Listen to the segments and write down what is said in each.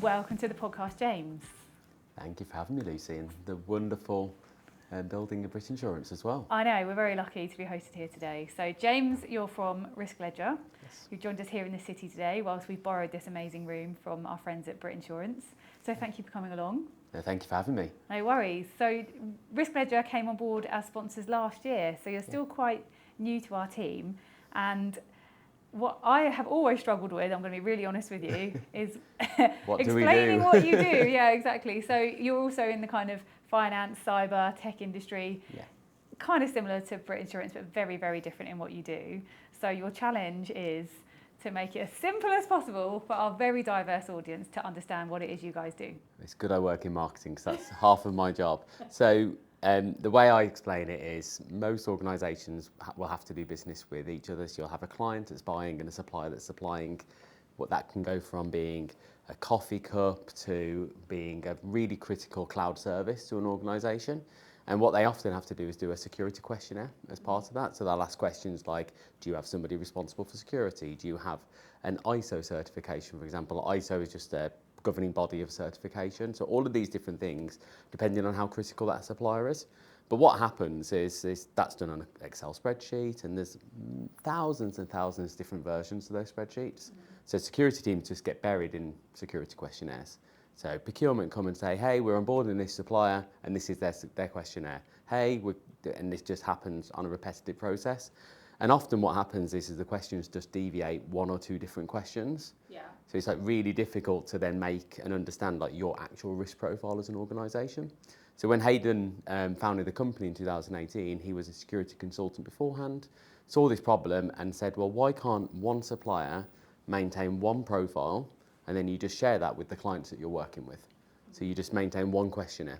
Welcome to the podcast, James. Thank you for having me, Lucy, and the wonderful building of BRIT Insurance as well. I know, we're very lucky to be hosted here today. So James, you're from Risk Ledger. Yes. You've joined us here in the city today whilst we've borrowed this amazing room from our friends at BRIT Insurance. So thank you for coming along. No, thank you for having me. No worries. So Risk Ledger came on board as sponsors last year, so you're still quite new to our team. And what I have always struggled with, I'm going to be really honest with you, is explaining what you do. Yeah, exactly. So you're also in the kind of finance, cyber, tech industry, kind of similar to BRIT Insurance, but very, very different in what you do. So your challenge is to make it as simple as possible for our very diverse audience to understand what it is you guys do. It's good I work in marketing because that's half of my job. So the way I explain it is most organisations will have to do business with each other. So you'll have a client that's buying and a supplier that's supplying. What that can go from being a coffee cup to being a really critical cloud service to an organisation. And what they often have to do is do a security questionnaire as part of that. So they'll ask questions like, do you have somebody responsible for security? Do you have an ISO certification, for example? ISO is just a governing body of certification. So all of these different things, depending on how critical that supplier is. But what happens is that's done on an Excel spreadsheet, and there's thousands and thousands of different versions of those spreadsheets. So security teams just get buried in security questionnaires. So procurement come and say, hey, we're on board in this supplier, and this is their questionnaire. Hey, and this just happens on a repetitive process. And often what happens is the questions just deviate one or two different questions. Yeah. So it's like really difficult to then make and understand like your actual risk profile as an organisation. So when Hayden founded the company in 2018, he was a security consultant beforehand, saw this problem and said, well, why can't one supplier maintain one profile, and then you just share that with the clients that you're working with? So you just maintain one questionnaire.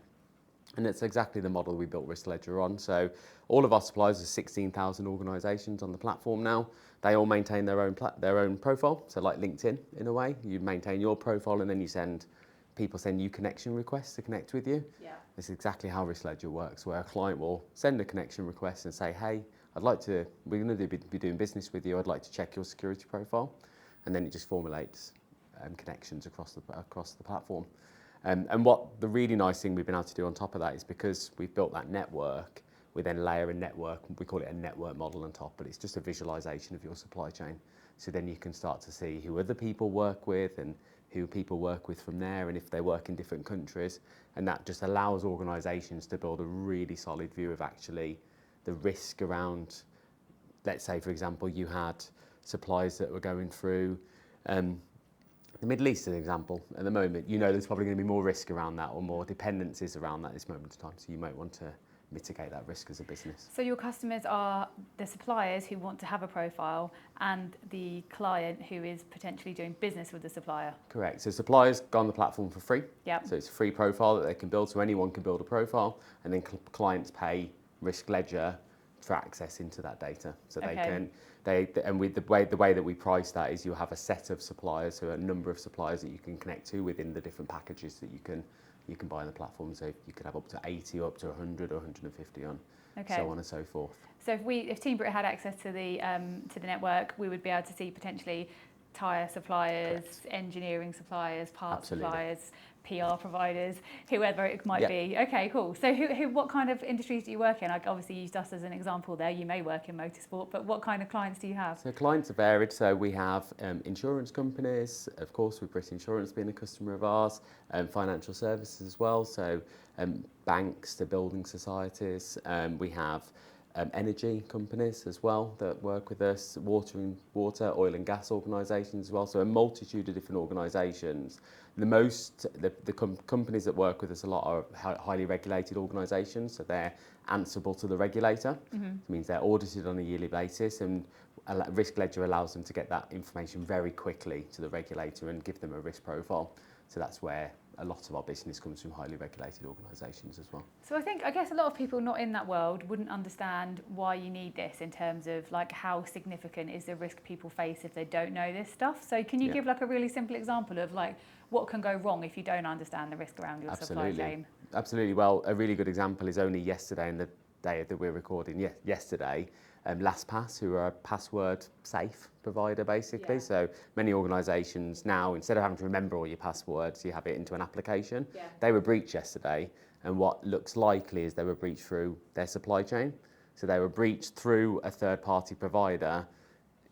And it's exactly the model we built Risk Ledger on. So all of our suppliers are 16,000 organisations on the platform now. They all maintain their own profile. So like LinkedIn, in a way, you maintain your profile and then people send you connection requests to connect with you. Yeah. This is exactly how Risk Ledger works, where a client will send a connection request and say, hey, we're going to be doing business with you. I'd like to check your security profile. And then it just formulates connections across the platform. And what the really nice thing we've been able to do on top of that is because we've built that network, we then layer a network, we call it a network model on top, but it's just a visualization of your supply chain. So then you can start to see who other people work with and who people work with from there, and if they work in different countries. And that just allows organizations to build a really solid view of actually the risk around, let's say, for example, you had suppliers that were going through the Middle East, as an example, at the moment, there's probably going to be more risk around that or more dependencies around that at this moment in time. So you might want to mitigate that risk as a business. So your customers are the suppliers who want to have a profile and the client who is potentially doing business with the supplier. Correct. So suppliers go on the platform for free. Yep. So it's a free profile that they can build. So anyone can build a profile, and then clients pay Risk Ledger for access into that data. So with the way that we price that is you have a set of suppliers, so a number of suppliers that you can connect to within the different packages that you can buy on the platform. So you could have up to 80 or up to 100 or 150 on, so on and so forth. So if Team BRIT had access to the network, we would be able to see potentially tyre suppliers, correct, engineering suppliers, parts suppliers, PR providers, whoever it might be. Okay, cool. So what kind of industries do you work in? I obviously used us as an example there. You may work in motorsport, but what kind of clients do you have? So clients are varied. So we have insurance companies, of course, with BRIT Insurance being a customer of ours, financial services as well. So banks to building societies. We have energy companies as well that work with us, water, oil and gas organisations as well. So a multitude of different organisations. The companies that work with us a lot are highly regulated organisations, so they're answerable to the regulator. Mm-hmm. It means they're audited on a yearly basis, and Risk Ledger allows them to get that information very quickly to the regulator and give them a risk profile. So that's where a lot of our business comes from highly regulated organisations as well. So I guess a lot of people not in that world wouldn't understand why you need this in terms of like how significant is the risk people face if they don't know this stuff. So can you give like a really simple example of like what can go wrong if you don't understand the risk around your supply chain? Absolutely. Well, a really good example is only yesterday, in the day that we're recording, yesterday, LastPass, who are a password safe provider basically. Yeah. So many organisations now, instead of having to remember all your passwords, you have it into an application. Yeah. They were breached yesterday, and what looks likely is they were breached through their supply chain. So they were breached through a third-party provider,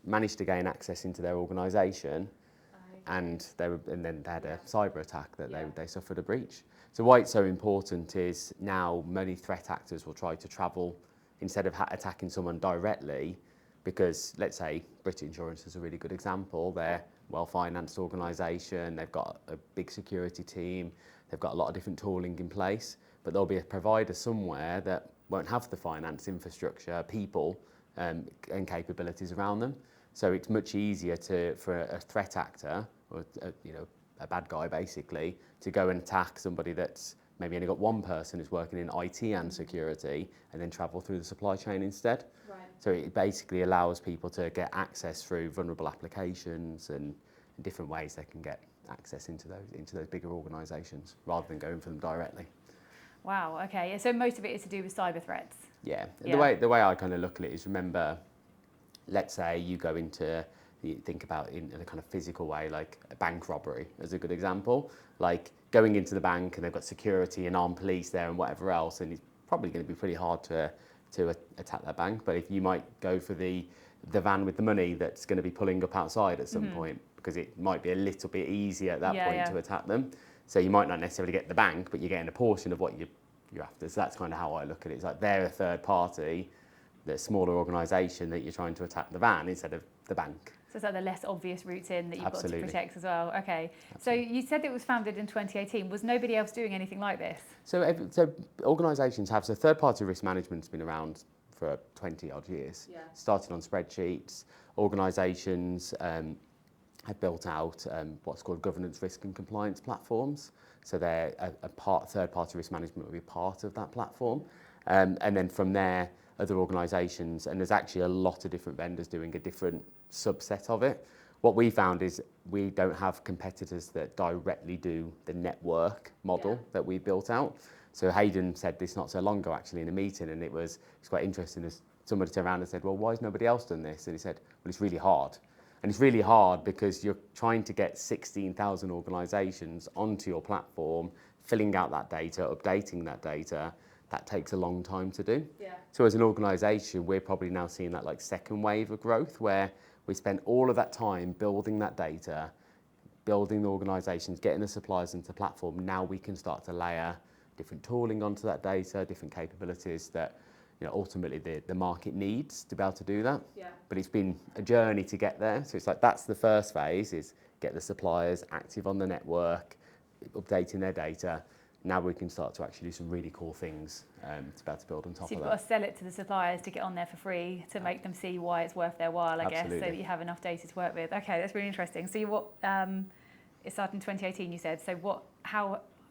managed to gain access into their organisation, and then they had a cyber attack that they suffered a breach. So why it's so important is now many threat actors will try to travel instead of attacking someone directly, because let's say Brit Insurance is a really good example. They're a well-financed organisation, they've got a big security team, they've got a lot of different tooling in place, but there'll be a provider somewhere that won't have the finance infrastructure, people and capabilities around them. So it's much easier for a threat actor, or a bad guy basically, to go and attack somebody that's maybe only got one person who's working in IT and security, and then travel through the supply chain instead. Right. So it basically allows people to get access through vulnerable applications and in different ways they can get access into those bigger organisations rather than going for them directly. Wow. Okay. So most of it is to do with cyber threats. Yeah. Yeah. The way I kind of look at it is, remember, let's say you go into, you think about it in a kind of physical way, like a bank robbery as a good example, like going into the bank and they've got security and armed police there and whatever else, and it's probably going to be pretty hard to attack that bank. But if you might go for the van with the money that's going to be pulling up outside at some point, because it might be a little bit easier at that point to attack them. So you might not necessarily get the bank, but you're getting a portion of what you're after. So that's kind of how I look at it. It's like they're a third party, the smaller organisation that you're trying to attack the van instead of the bank. So it's like the less obvious routes in that you've Absolutely. got to protect as well. Okay. Absolutely. So you said it was founded in 2018. Was nobody else doing anything like this? So organisations have, so third-party risk management's been around for 20 odd years. Yeah. Started on spreadsheets. Organisations have built out what's called governance, risk and compliance platforms. So they're third-party risk management will be part of that platform. And then from there, other organisations, and there's actually a lot of different vendors doing a different subset of it. What we found is we don't have competitors that directly do the network model that we built out. So Hayden said this not so long ago actually in a meeting, and it's quite interesting as somebody turned around and said, well, why has nobody else done this? And he said, well, it's really hard. And it's really hard because you're trying to get 16,000 organisations onto your platform, filling out that data, updating that data. That takes a long time to do. Yeah. So as an organisation, we're probably now seeing that like second wave of growth where we spend all of that time building that data, building the organisations, getting the suppliers into the platform. Now we can start to layer different tooling onto that data, different capabilities that ultimately the market needs to be able to do that. Yeah. But it's been a journey to get there. So it's like that's the first phase, is get the suppliers active on the network, updating their data. Now we can start to actually do some really cool things to be able to build on top of that. So you've got to sell it to the suppliers to get on there for free, to make them see why it's worth their while, I guess, so that you have enough data to work with. Okay, that's really interesting. So it started in 2018, you said. So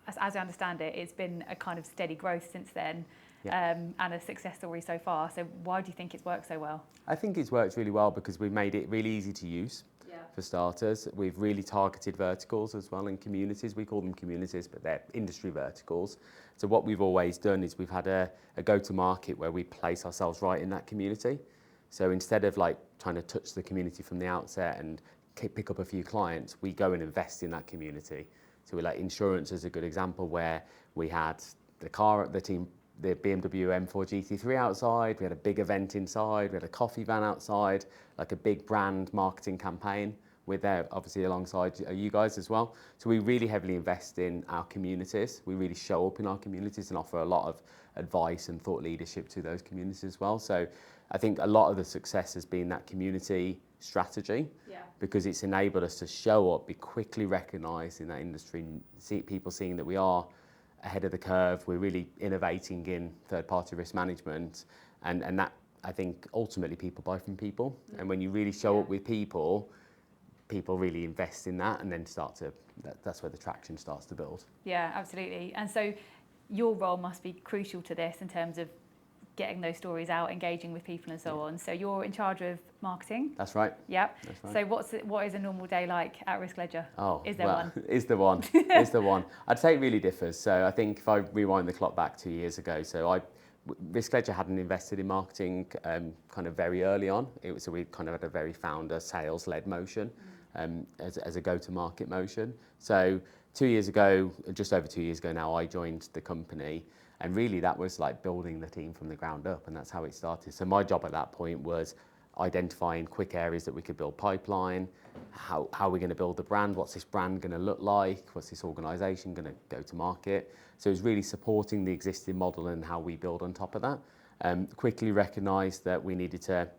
as I understand it, it's been a kind of steady growth since then. Yeah. And a success story so far. So why do you think it's worked so well? I think it's worked really well because we've made it really easy to use. For starters, we've really targeted verticals as well in communities. We call them communities, but they're industry verticals. So what we've always done is we've had a go-to-market where we place ourselves right in that community. So instead of like trying to touch the community from the outset and pick up a few clients, we go and invest in that community. So we're like insurance is a good example where we had the BMW M4 GT3 outside, we had a big event inside, we had a coffee van outside, like a big brand marketing campaign. We're there obviously alongside you guys as well. So we really heavily invest in our communities. We really show up in our communities and offer a lot of advice and thought leadership to those communities as well. So I think a lot of the success has been that community strategy, because it's enabled us to show up, be quickly recognised in that industry, see people seeing that we are ahead of the curve. We're really innovating in third-party risk management, and that, I think, ultimately people buy from people. And when you really show up with people really invest in that, and then that's where the traction starts to build. Yeah, absolutely. And so your role must be crucial to this in terms of getting those stories out, engaging with people and so on. So you're in charge of marketing? That's right. Yep. That's right. So what is a normal day like at Risk Ledger? Oh, is there one? Is the one. Is the one. I'd say it really differs. So I think if I rewind the clock back 2 years ago, so Riskledger hadn't invested in marketing kind of very early on. So we kind of had a very founder sales-led motion as a go-to-market motion. So 2 years ago, just over 2 years ago now, I joined the company, and really that was like building the team from the ground up, and that's how it started. So my job at that point was identifying quick areas that we could build pipeline, how we're going to build the brand, what's this brand going to look like, what's this organisation going to go to market. So it was really supporting the existing model and how we build on top of that. Quickly recognised that we needed to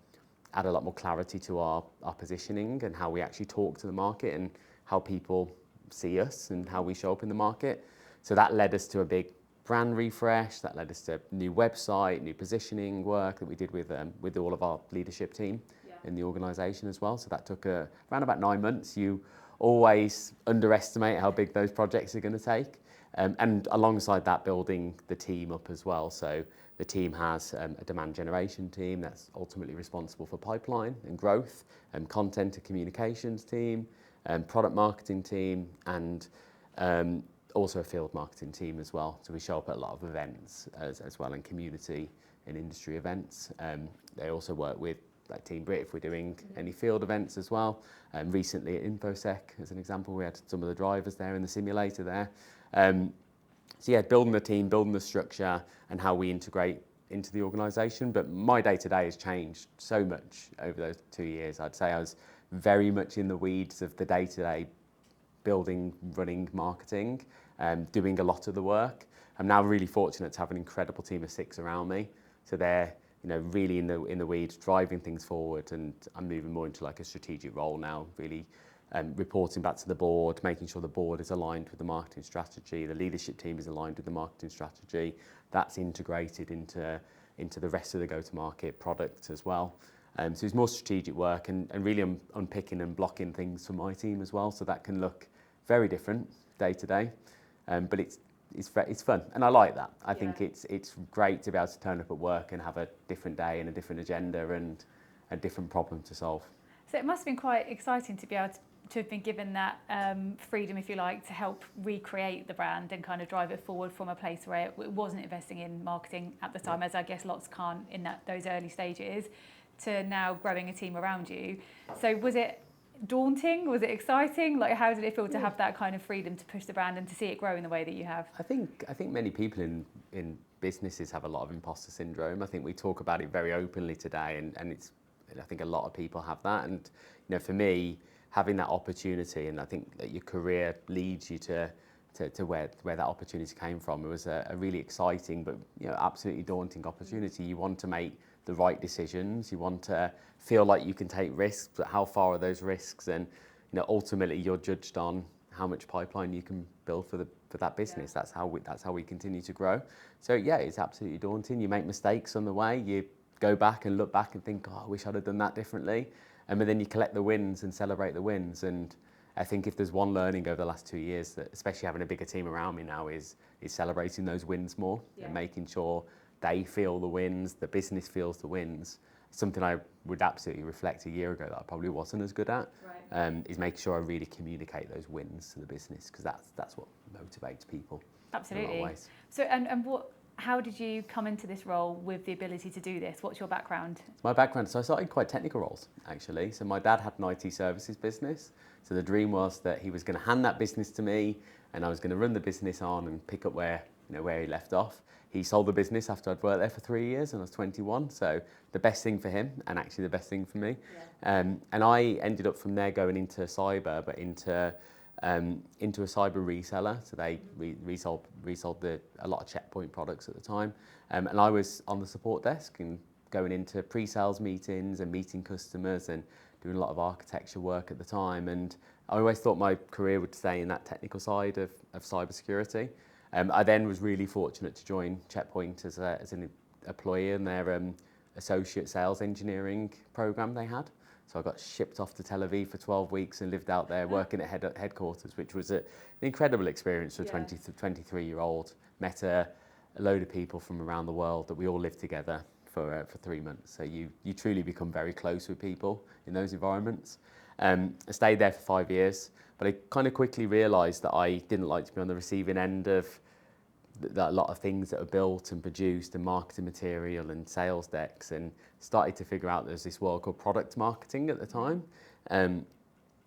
add a lot more clarity to our positioning and how we actually talk to the market and how people see us and how we show up in the market. So that led us to a big brand refresh, that led us to new website, new positioning work that we did with all of our leadership team in the organisation as well. So that took around about 9 months. You always underestimate how big those projects are going to take. And alongside that, building the team up as well. So the team has a demand generation team that's ultimately responsible for pipeline and growth, and content and communications team, product marketing team, and also a field marketing team as well. So we show up at a lot of events as well, and community and industry events. They also work with like Team BRIT if we're doing any field events as well. Recently at InfoSec, as an example, we had some of the drivers there in the simulator there. So yeah, building the team, building the structure, and how we integrate into the organisation. But my day-to-day has changed so much over those 2 years. I'd say I was very much in the weeds of the day-to-day building, running, marketing, doing a lot of the work. I'm now really fortunate to have an incredible team of 6 around me. So they're really in the weeds, driving things forward, and I'm moving more into like a strategic role now, really reporting back to the board, making sure the board is aligned with the marketing strategy, the leadership team is aligned with the marketing strategy. That's integrated into the rest of the go-to-market product as well. So it's more strategic work, and really unpicking and blocking things for my team as well. So that can look very different day to day, but it's fun, and I like that. I think it's great to be able to turn up at work and have a different day and a different agenda and a different problem to solve. So it must have been quite exciting to be able to have been given that freedom, if you like, to help recreate the brand and kind of drive it forward from a place where it wasn't investing in marketing at the time, as I guess lots can't in those early stages, to now growing a team around you. So was it daunting? Was it exciting? Like, how did it feel to have that kind of freedom to push the brand and to see it grow in the way that you have? I think many people in businesses have a lot of imposter syndrome. I think we talk about it very openly today, and I think a lot of people have that. And for me, having that opportunity, and I think that your career leads you to where that opportunity came from. It was a really exciting but absolutely daunting opportunity. You want to make the right decisions. You want to feel like you can take risks, but how far are those risks? And ultimately, you're judged on how much pipeline you can build for that business. Yeah. That's how we continue to grow. So yeah, it's absolutely daunting. You make mistakes on the way. You go back and look back and think, oh, I wish I'd have done that differently. But then you collect the wins and celebrate the wins. And I think if there's one learning over the last 2 years, that especially having a bigger team around me now, is celebrating those wins more and making sure they feel the wins, the business feels the wins. Something I would absolutely reflect a year ago that I probably wasn't as good at, is making sure I really communicate those wins to the business, because that's what motivates people. Absolutely. In a lot of ways. So how did you come into this role with the ability to do this? What's your background? My background, so I started quite technical roles, actually. So my dad had an IT services business. So the dream was that he was going to hand that business to me, and I was going to run the business on and pick up where he left off. He sold the business after I'd worked there for 3 years, and I was 21. So the best thing for him, and actually the best thing for me. Yeah. And I ended up from there going into cyber, but into a cyber reseller. So they resold a lot of Checkpoint products at the time. And I was on the support desk and going into pre-sales meetings and meeting customers and doing a lot of architecture work at the time. And I always thought my career would stay in that technical side of cybersecurity. I then was really fortunate to join Checkpoint as an employee in their associate sales engineering program they had. So I got shipped off to Tel Aviv for 12 weeks and lived out there working at headquarters, which was an incredible experience for a 23-year-old. Met a load of people from around the world that we all lived together for 3 months. So you truly become very close with people in those environments. I stayed there for 5 years, but I kind of quickly realised that I didn't like to be on the receiving end of a lot of things that are built and produced and marketing material and sales decks, and started to figure out there's this world called product marketing at the time,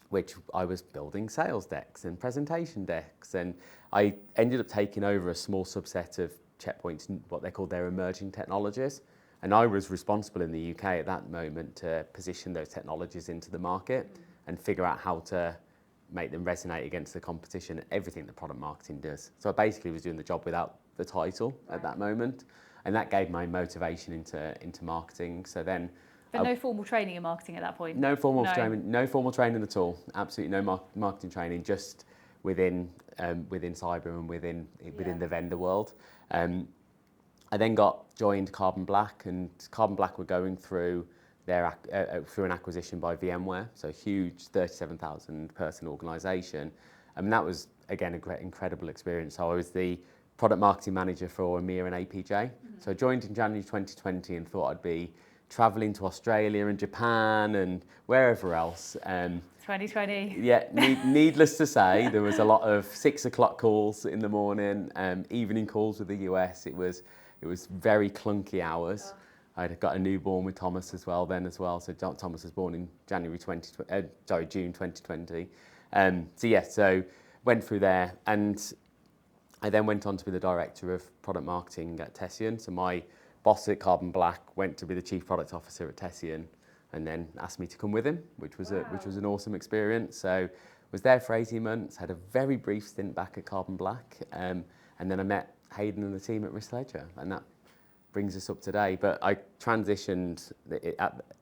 which I was building sales decks and presentation decks, and I ended up taking over a small subset of Checkpoint's, what they called their emerging technologies, and I was responsible in the UK at that moment to position those technologies into the market and figure out how to make them resonate against the competition, everything that product marketing does. So I basically was doing the job without the title at that moment, and that gave my motivation into marketing. So then, but no formal training in marketing at that point. No formal training at all. Absolutely no marketing training. Just within cyber and within the vendor world. I then joined Carbon Black, and Carbon Black were going through through an acquisition by VMware, so a huge 37,000 person organisation. And that was, again, a great, incredible experience. So I was the product marketing manager for EMEA and APJ. So I joined in January 2020 and thought I'd be travelling to Australia and Japan and wherever else. 2020. Yeah, needless to say, there was a lot of 6 o'clock calls in the morning, evening calls with the US. It was very clunky hours. I'd got a newborn with Thomas as well. So Thomas was born in June 2020. So went through there, and I then went on to be the director of product marketing at Tessian. So my boss at Carbon Black went to be the chief product officer at Tessian, and then asked me to come with him, which was an awesome experience. So was there for 18 months, had a very brief stint back at Carbon Black, and then I met Hayden and the team at Risk Ledger, and that brings us up today. But I transitioned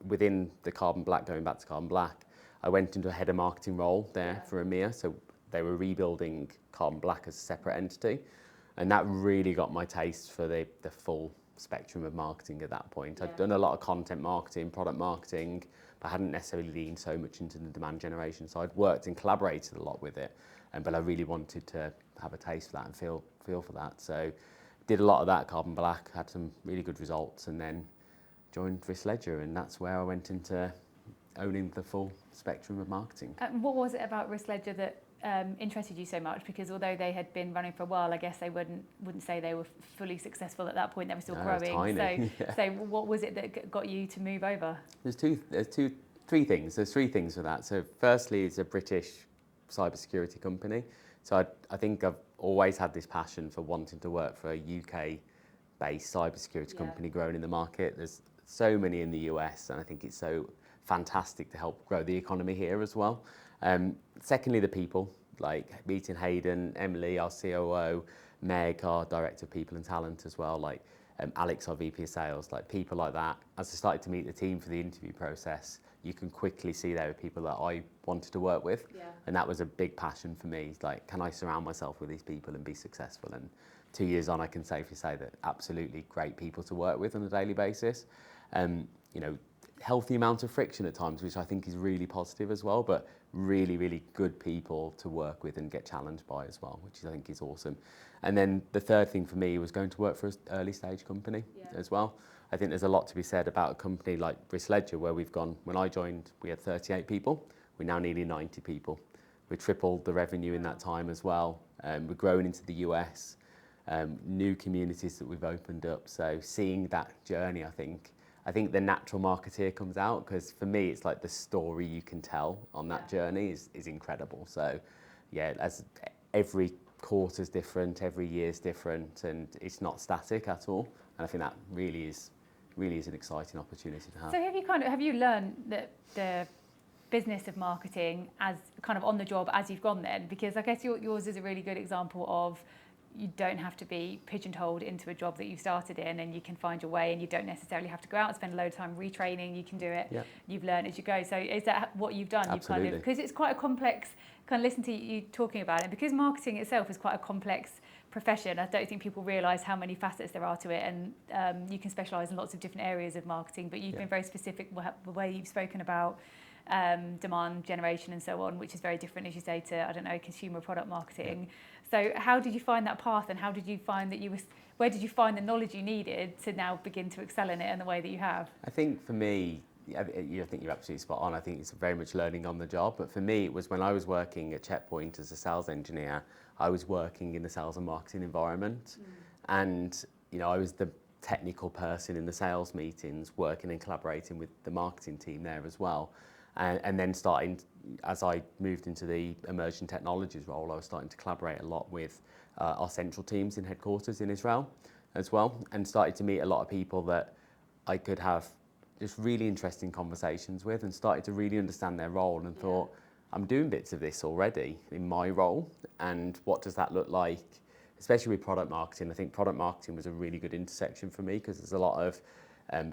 within the Carbon Black, going back to Carbon Black, I went into a head of marketing role there for EMEA. So they were rebuilding Carbon Black as a separate entity, and that really got my taste for the full spectrum of marketing at that point. I'd done a lot of content marketing, product marketing, but I hadn't necessarily leaned so much into the demand generation. So I'd worked and collaborated a lot with it, but I really wanted to have a taste for that and feel for that. So did a lot of that at Carbon Black, had some really good results, and then joined Risk Ledger, and that's where I went into owning the full spectrum of marketing. What was it about Risk Ledger that interested you so much? Because although they had been running for a while, I guess they wouldn't say they were fully successful at that point. They were still growing. So what was it that got you to move over? There's three things. There's three things for that. So firstly, it's a British cybersecurity company. So I think I've always had this passion for wanting to work for a UK-based cybersecurity company growing in the market. There's so many in the US, and I think it's so fantastic to help grow the economy here as well. Secondly, the people, like meeting Hayden, Emily, our COO, Meg, our Director of People and Talent as well, like Alex, our VP of Sales, like people like that. As I started to meet the team for the interview process, you can quickly see there were people that I wanted to work with. And that was a big passion for me. Like, can I surround myself with these people and be successful? And 2 years on, I can safely say that absolutely great people to work with on a daily basis. Healthy amount of friction at times, which I think is really positive as well, but really, really good people to work with and get challenged by as well, which I think is awesome. And then the third thing for me was going to work for an early stage company as well. I think there's a lot to be said about a company like Risk Ledger, where we've gone, when I joined, we had 38 people. We're now nearly 90 people. We tripled the revenue in that time as well. We're growing into the US, new communities that we've opened up. So seeing that journey, I think the natural marketeer comes out, because for me, it's like the story you can tell on that journey is incredible. So as every quarter's different, every year's different, and it's not static at all. And I think that really is an exciting opportunity to have. So have you learned the business of marketing as kind of on the job as you've gone then? Because I guess yours is a really good example of, you don't have to be pigeonholed into a job that you started in, and you can find your way, and you don't necessarily have to go out and spend a load of time retraining. You can do it. You've learned as you go. So is that what you've done? Absolutely. Because it's quite a complex, kind of listen to you talking about it, because marketing itself is quite a complex profession. I don't think people realise how many facets there are to it, and you can specialise in lots of different areas of marketing, but you've been very specific the way you've spoken about demand generation and so on, which is very different, as you say, to, consumer product marketing. So how did you find that path, and how did you find that where did you find the knowledge you needed to now begin to excel in it in the way that you have? I think for me, I think you're absolutely spot on. I think it's very much learning on the job. But for me, it was when I was working at Checkpoint as a sales engineer, I was working in the sales and marketing environment. And, I was the technical person in the sales meetings, working and collaborating with the marketing team there as well. And then as I moved into the emerging technologies role, I was starting to collaborate a lot with our central teams in headquarters in Israel as well, and started to meet a lot of people that I could have just really interesting conversations with, and started to really understand their role, and thought, I'm doing bits of this already in my role, and what does that look like, especially with product marketing. I think product marketing was a really good intersection for me, because there's a lot of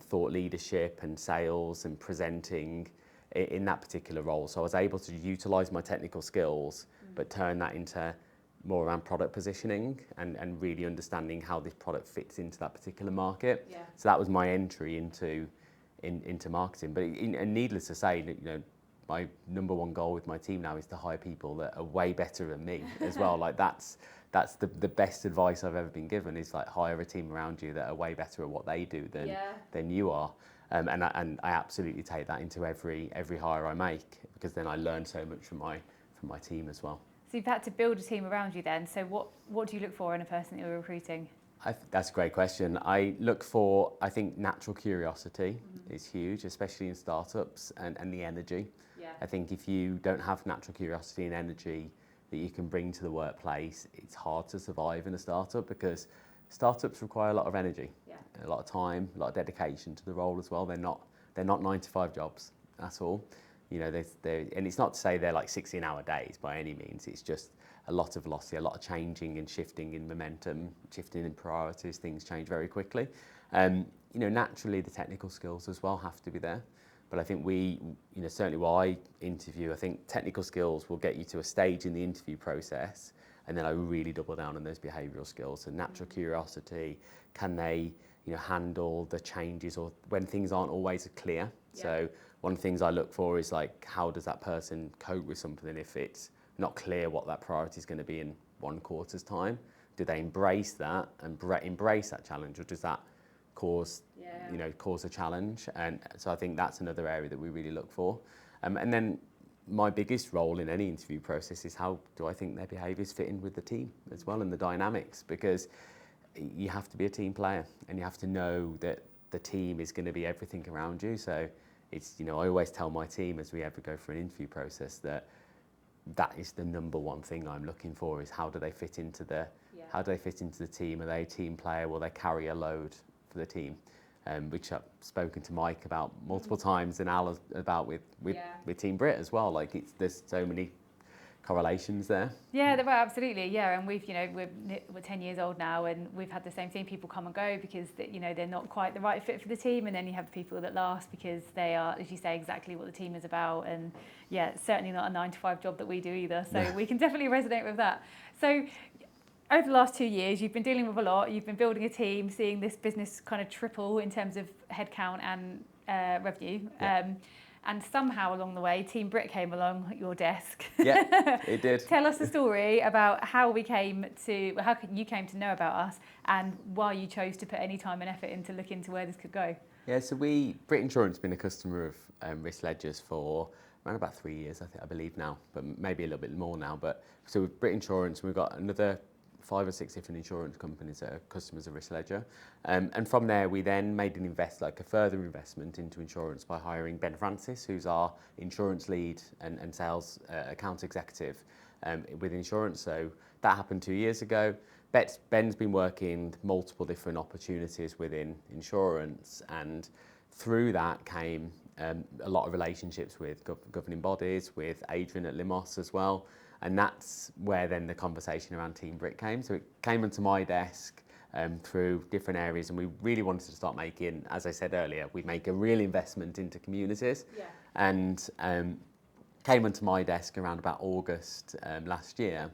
thought leadership and sales and presenting in that particular role. So I was able to utilise my technical skills, but turn that into more around product positioning and really understanding how this product fits into that particular market. Yeah. So that was my entry into marketing. But and needless to say, my number one goal with my team now is to hire people that are way better than me as well. Like that's the best advice I've ever been given, is like, hire a team around you that are way better at what they do than you are. And I absolutely take that into every hire I make, because then I learn so much from my team as well. So you've had to build a team around you then. So what do you look for in a person that you're recruiting? That's a great question. I look for, I think, natural curiosity is huge, especially in startups, and the energy. Yeah. I think if you don't have natural curiosity and energy that you can bring to the workplace, it's hard to survive in a startup, because startups require a lot of energy, a lot of time, a lot of dedication to the role as well. They're not 9-to-5 jobs at all. And it's not to say they're like 16-hour days by any means. It's just a lot of velocity, a lot of changing and shifting in momentum, shifting in priorities. Things change very quickly. Naturally the technical skills as well have to be there. But I think certainly while I interview, I think technical skills will get you to a stage in the interview process, and then I really double down on those behavioural skills. And natural curiosity, can they handle the changes, or when things aren't always clear? Yeah. So one of the things I look for is, like, how does that person cope with something if it's not clear what that priority is going to be in 1 quarter's time? Do they embrace that and embrace that challenge, or does that cause a challenge? And so I think that's another area that we really look for. And then my biggest role in any interview process is, how do I think their behaviours fit in with the team as well, and the dynamics, because you have to be a team player, and you have to know that the team is going to be everything around you. So it's, I always tell my team as we ever go for an interview process that is the number one thing I'm looking for, is how do they fit into the team? Are they a team player? Will they carry a load for the team? Which I've spoken to Mike about multiple times, and Al about with Team BRIT as well. Like, there's so many correlations there. Yeah, well, absolutely. Yeah, and we're 10 years old now, and we've had the same thing. People come and go because they're not quite the right fit for the team, and then you have people that last because they are, as you say, exactly what the team is about. And yeah, it's certainly not a 9-to-5 job that we do either. So we can definitely resonate with that. So over the last 2 years, you've been dealing with a lot. You've been building a team, seeing this business kind of triple in terms of headcount and revenue. Yeah. And somehow along the way, Team BRIT came along at your desk. Yeah, it did. Tell us a story about how you came to know about us, and why you chose to put any time and effort into look into where this could go. Yeah, so BRIT Insurance has been a customer of Risk Ledger's for around about 3 years, I believe now, but maybe a little bit more now. But so with BRIT Insurance, we've got another 5 or 6 different insurance companies that are customers of Risk Ledger. And from there, we then made a further investment into insurance by hiring Ben Francis, who's our insurance lead and sales account executive with insurance. So that happened 2 years ago. Ben's been working multiple different opportunities within insurance, and through that came a lot of relationships with governing bodies, with Adrian at Limos as well. And that's where then the conversation around Team BRIT came. So it came onto my desk through different areas, and we really wanted to start making, as I said earlier, we make a real investment into communities. Yeah. And came onto my desk around about August last year,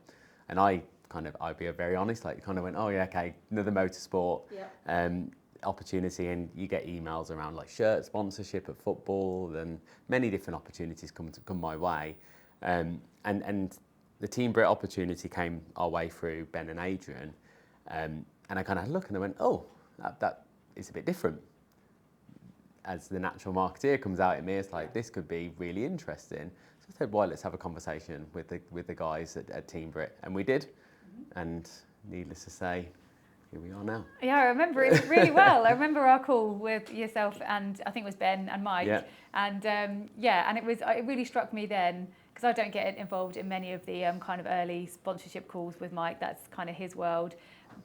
and I'll be very honest, kind of went, oh yeah, okay, another motorsport opportunity, and you get emails around like shirt sponsorship of football, and many different opportunities come my way, and the Team BRIT opportunity came our way through Ben and Adrian, and I kind of look and I went, oh, that is a bit different. As the natural marketeer comes out in me, it's like, this could be really interesting. So I said, well, let's have a conversation with the guys at Team BRIT, and we did. Mm-hmm. And needless to say, here we are now. Yeah, I remember it really well. I remember our call with yourself and I think it was Ben and Mike. Yeah. And and it really struck me then, because I don't get involved in many of the kind of early sponsorship calls with Mike. That's kind of his world.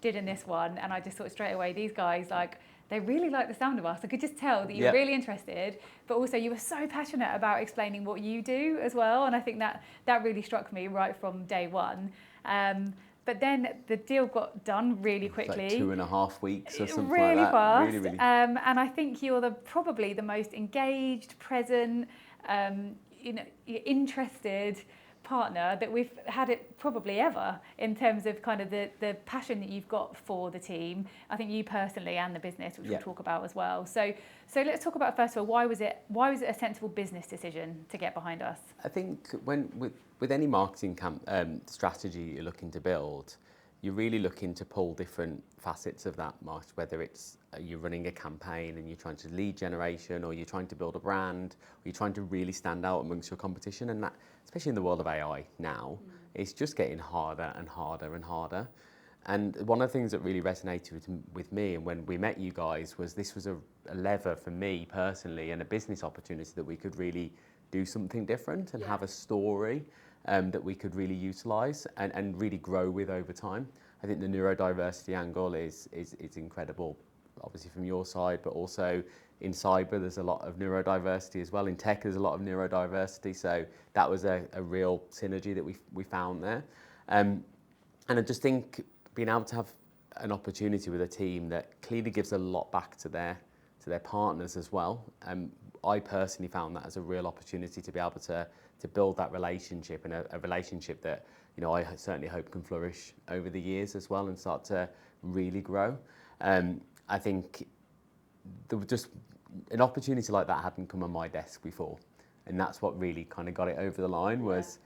Did in this one, and I just thought straight away, these guys, like, they really like the sound of us. I could just tell that you were really interested, but also you were so passionate about explaining what you do as well. And I think that really struck me right from day one. But then the deal got done really quickly. Like 2.5 weeks or something really like that. Fast. Really, and I think you're probably the most engaged, present, interested partner that we've had it probably ever, in terms of kind of the passion that you've got for the team. I think you personally and the business, which we'll talk about as well. So let's talk about, first of all, why was it a sensible business decision to get behind us? I think with any marketing strategy you're looking to build, you're really looking to pull different facets of that market, whether it's you're running a campaign and you're trying to lead generation, or you're trying to build a brand, or you're trying to really stand out amongst your competition. And that, especially in the world of AI now, it's just getting harder and harder and harder. And one of the things that really resonated with me, and when we met you guys, was this was a lever for me personally and a business opportunity that we could really do something different and have a story that we could really utilise and really grow with over time. I think the neurodiversity angle is incredible, obviously from your side, but also in cyber there's a lot of neurodiversity as well. In tech there's a lot of neurodiversity, so that was a real synergy that we found there. And I just think being able to have an opportunity with a team that clearly gives a lot back to their partners as well. I personally found that as a real opportunity to be able to build that relationship, and a relationship that, you know, I certainly hope can flourish over the years as well and start to really grow. I think just an opportunity like that hadn't come on my desk before, and that's what really kind of got it over the line. Was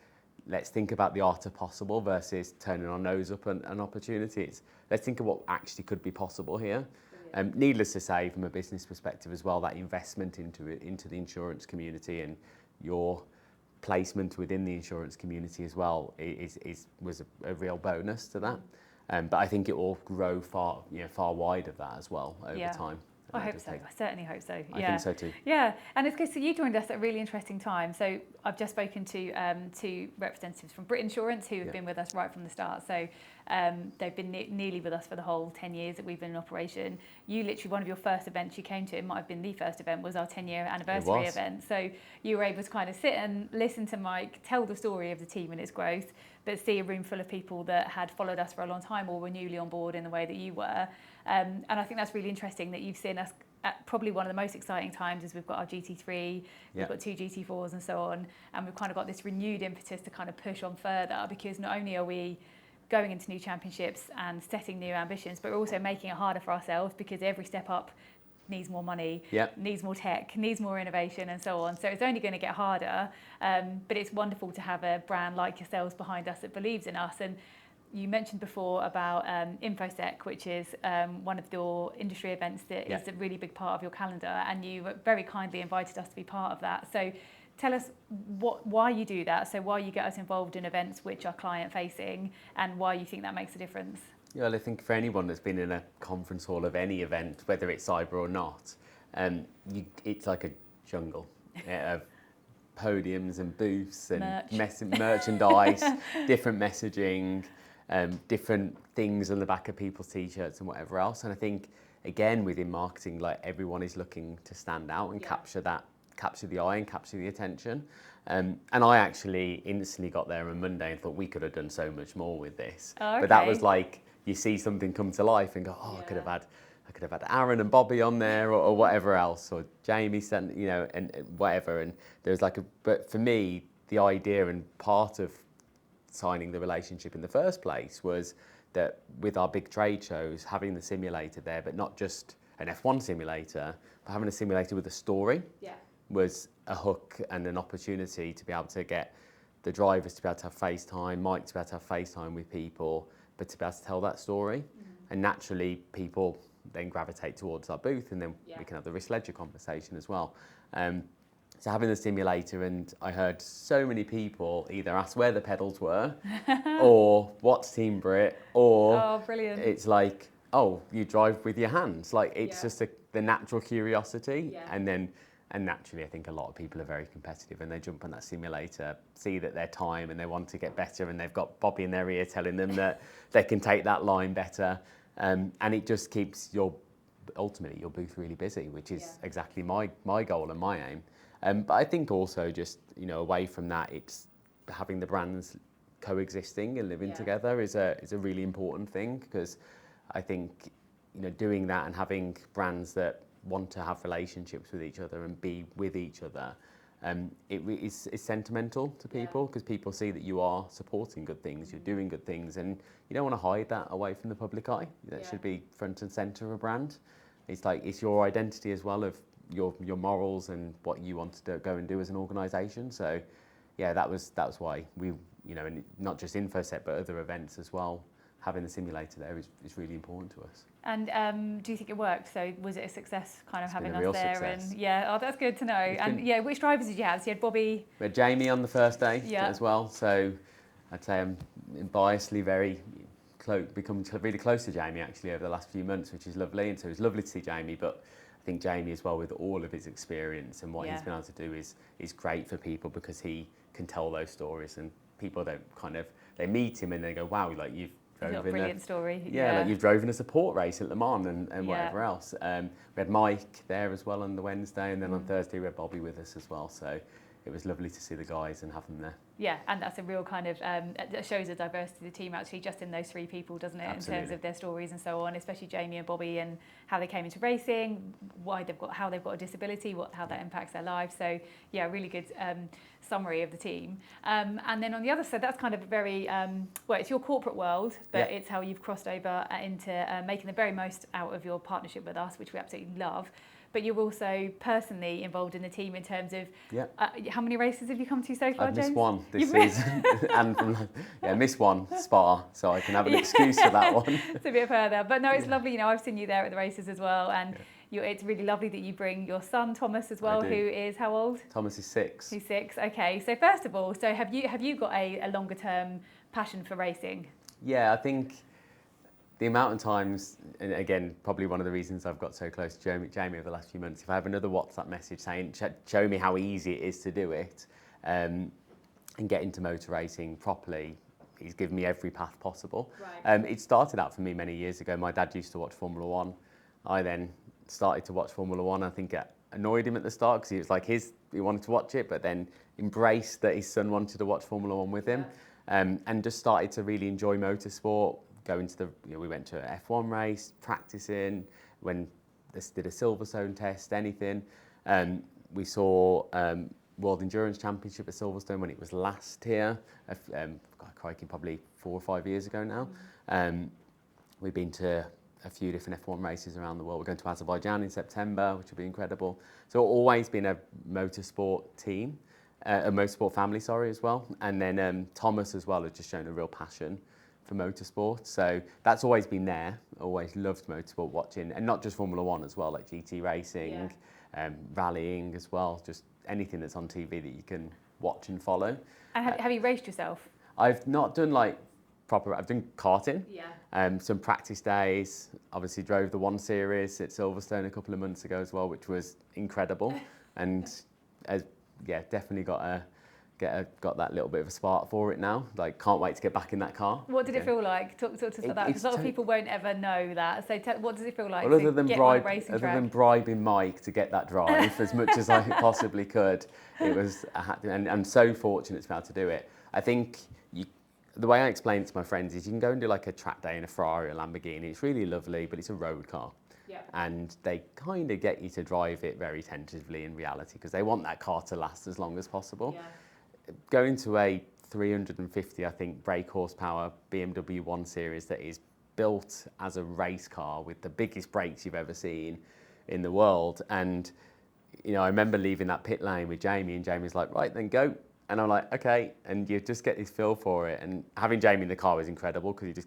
let's think about the art of possible versus turning our nose up an opportunity. Let's think of what actually could be possible here. Needless to say, from a business perspective as well, that investment into the insurance community and your placement within the insurance community as well was a real bonus to that. But I think it will grow far wide of that as well over time. I hope so. I certainly hope so. I think so too. Yeah, and it's good. So you joined us at a really interesting time. So I've just spoken to two representatives from BRIT Insurance who have been with us right from the start. So they've been nearly with us for the whole 10 years that we've been in operation. You literally, one of your first events you came to, it might have been the first event, was our 10-year anniversary event. So you were able to kind of sit and listen to Mike tell the story of the team and its growth, but see a room full of people that had followed us for a long time or were newly on board in the way that you were. And I think that's really interesting that you've seen us at probably one of the most exciting times, as we've got our GT3, we've got 2 GT4s and so on, and we've kind of got this renewed impetus to kind of push on further, because not only are we going into new championships and setting new ambitions, but we're also making it harder for ourselves, because every step up needs more money, needs more tech, needs more innovation and so on. So it's only going to get harder, but it's wonderful to have a brand like yourselves behind us that believes in us. And you mentioned before about InfoSec, which is one of your industry events that is a really big part of your calendar, and you very kindly invited us to be part of that. So tell us why you do that, so why you get us involved in events which are client-facing, and why you think that makes a difference. Yeah, well, I think for anyone that's been in a conference hall of any event, whether it's cyber or not, it's like a jungle of podiums and booths and merchandise, different messaging, different things on the back of people's t-shirts and whatever else. And I think, again, within marketing, like, everyone is looking to stand out and capture the eye and capture the attention. And I actually instantly got there on Monday and thought we could have done so much more with this. Oh, okay. But that was like, you see something come to life and go, I could have had Aaron and Bobby on there, or whatever else, or Jamie sent, and whatever. And there was but for me, the idea and part of signing the relationship in the first place was that with our big trade shows, having the simulator there, but not just an F1 simulator, but having a simulator with a story was a hook and an opportunity to be able to get the drivers to be able to have FaceTime, Mike to be able to have FaceTime with people, but to be able to tell that story. And naturally, people then gravitate towards our booth, and then we can have the risk ledger conversation as well. So having the simulator, and I heard so many people either ask where the pedals were, or what's Team BRIT, or oh, brilliant. It's like, oh, you drive with your hands. Like, it's Yeah. just the natural curiosity. Yeah. And naturally, I think a lot of people are very competitive and they jump on that simulator, see that their time and they want to get better, and they've got Bobby in their ear telling them that they can take that line better. And it just keeps ultimately your booth really busy, which is exactly my goal and my aim. But I think also just, away from that, it's having the brands coexisting and living together is a really important thing, because I think, doing that and having brands that want to have relationships with each other and be with each other, it's sentimental to people, because people see that you are supporting good things, you're doing good things, and you don't want to hide that away from the public eye. That should be front and centre of a brand. It's like, it's your identity as well, of your morals and what you want to go and do as an organisation. So yeah, that was why we, and not just InfoSec but other events as well, having the simulator there is really important to us. And do you think it worked? So was it a success, kind of having been a us real there? success. And oh, that's good to know. Which drivers did you have? So you had Bobby. We had Jamie on the first day as well. So I'd say I'm biasedly become really close to Jamie actually over the last few months, which is lovely. And so it was lovely to see Jamie, but I think Jamie as well, with all of his experience and what he's been able to do, is great for people, because he can tell those stories, and people they meet him and they go, wow, like you've He's got a brilliant story. Like you've driven a support race at Le Mans and whatever else. We had Mike there as well on the Wednesday, and then on Thursday we had Bobby with us as well. So it was lovely to see the guys and have them there. Yeah, and that's a real kind of, that shows the diversity of the team actually, just in those three people, doesn't it? Absolutely. In terms of their stories and so on, especially Jamie and Bobby, and how they came into racing, how they've got a disability, how that impacts their lives. So yeah, really good summary of the team. And then on the other side, that's kind of a very, it's your corporate world, but it's how you've crossed over into making the very most out of your partnership with us, which we absolutely love. But you're also personally involved in the team in terms of how many races have you come to so far, I've James? missed one this season, and missed one, Spa, so I can have an excuse for that one. It's a bit further, but no, it's lovely. I've seen you there at the races as well, and it's really lovely that you bring your son Thomas as well, who is how old? Thomas is 6. He's 6. Okay, so first of all, have you got a longer term passion for racing? Yeah, I think the amount of times, and again, probably one of the reasons I've got so close to Jamie over the last few months, if I have another WhatsApp message saying, show me how easy it is to do it, and get into motor racing properly, he's given me every path possible. Right. It started out for me many years ago. My dad used to watch Formula One. I then started to watch Formula One. I think it annoyed him at the start, because he was like, he wanted to watch it, but then embraced that his son wanted to watch Formula One with him, and just started to really enjoy motorsport. We went to an F1 race, practicing, when this did a Silverstone test, anything. We saw World Endurance Championship at Silverstone when it was last here, crikey, probably 4 or 5 years ago now. We've been to a few different F1 races around the world. We're going to Azerbaijan in September, which will be incredible. So always been a motorsport team, a motorsport family, as well. And then Thomas as well has just shown a real passion for motorsport. So that's always been there. Always loved motorsport watching, and not just Formula One as well, like GT racing, rallying as well, just anything that's on TV that you can watch and follow. And have you raced yourself? I've not done I've done karting, some practice days, obviously drove the 1 Series at Silverstone a couple of months ago as well, which was incredible, and definitely got that little bit of a spark for it now. Like, can't wait to get back in that car. What did it feel like? Talk to us about that, because a lot of people won't ever know that. So what does it feel like? Well, other than bribing Mike to get that drive as much as I possibly could, it was, and I'm so fortunate to be able to do it. I think the way I explain it to my friends is, you can go and do like a track day in a Ferrari or Lamborghini. It's really lovely, but it's a road car. And they kind of get you to drive it very tentatively in reality, because they want that car to last as long as possible. Going to a 350, I think, brake horsepower BMW 1 Series that is built as a race car with the biggest brakes you've ever seen in the world. And, I remember leaving that pit lane with Jamie, and Jamie's like, right, then go. And I'm like, okay. And you just get this feel for it. And having Jamie in the car was incredible, because he's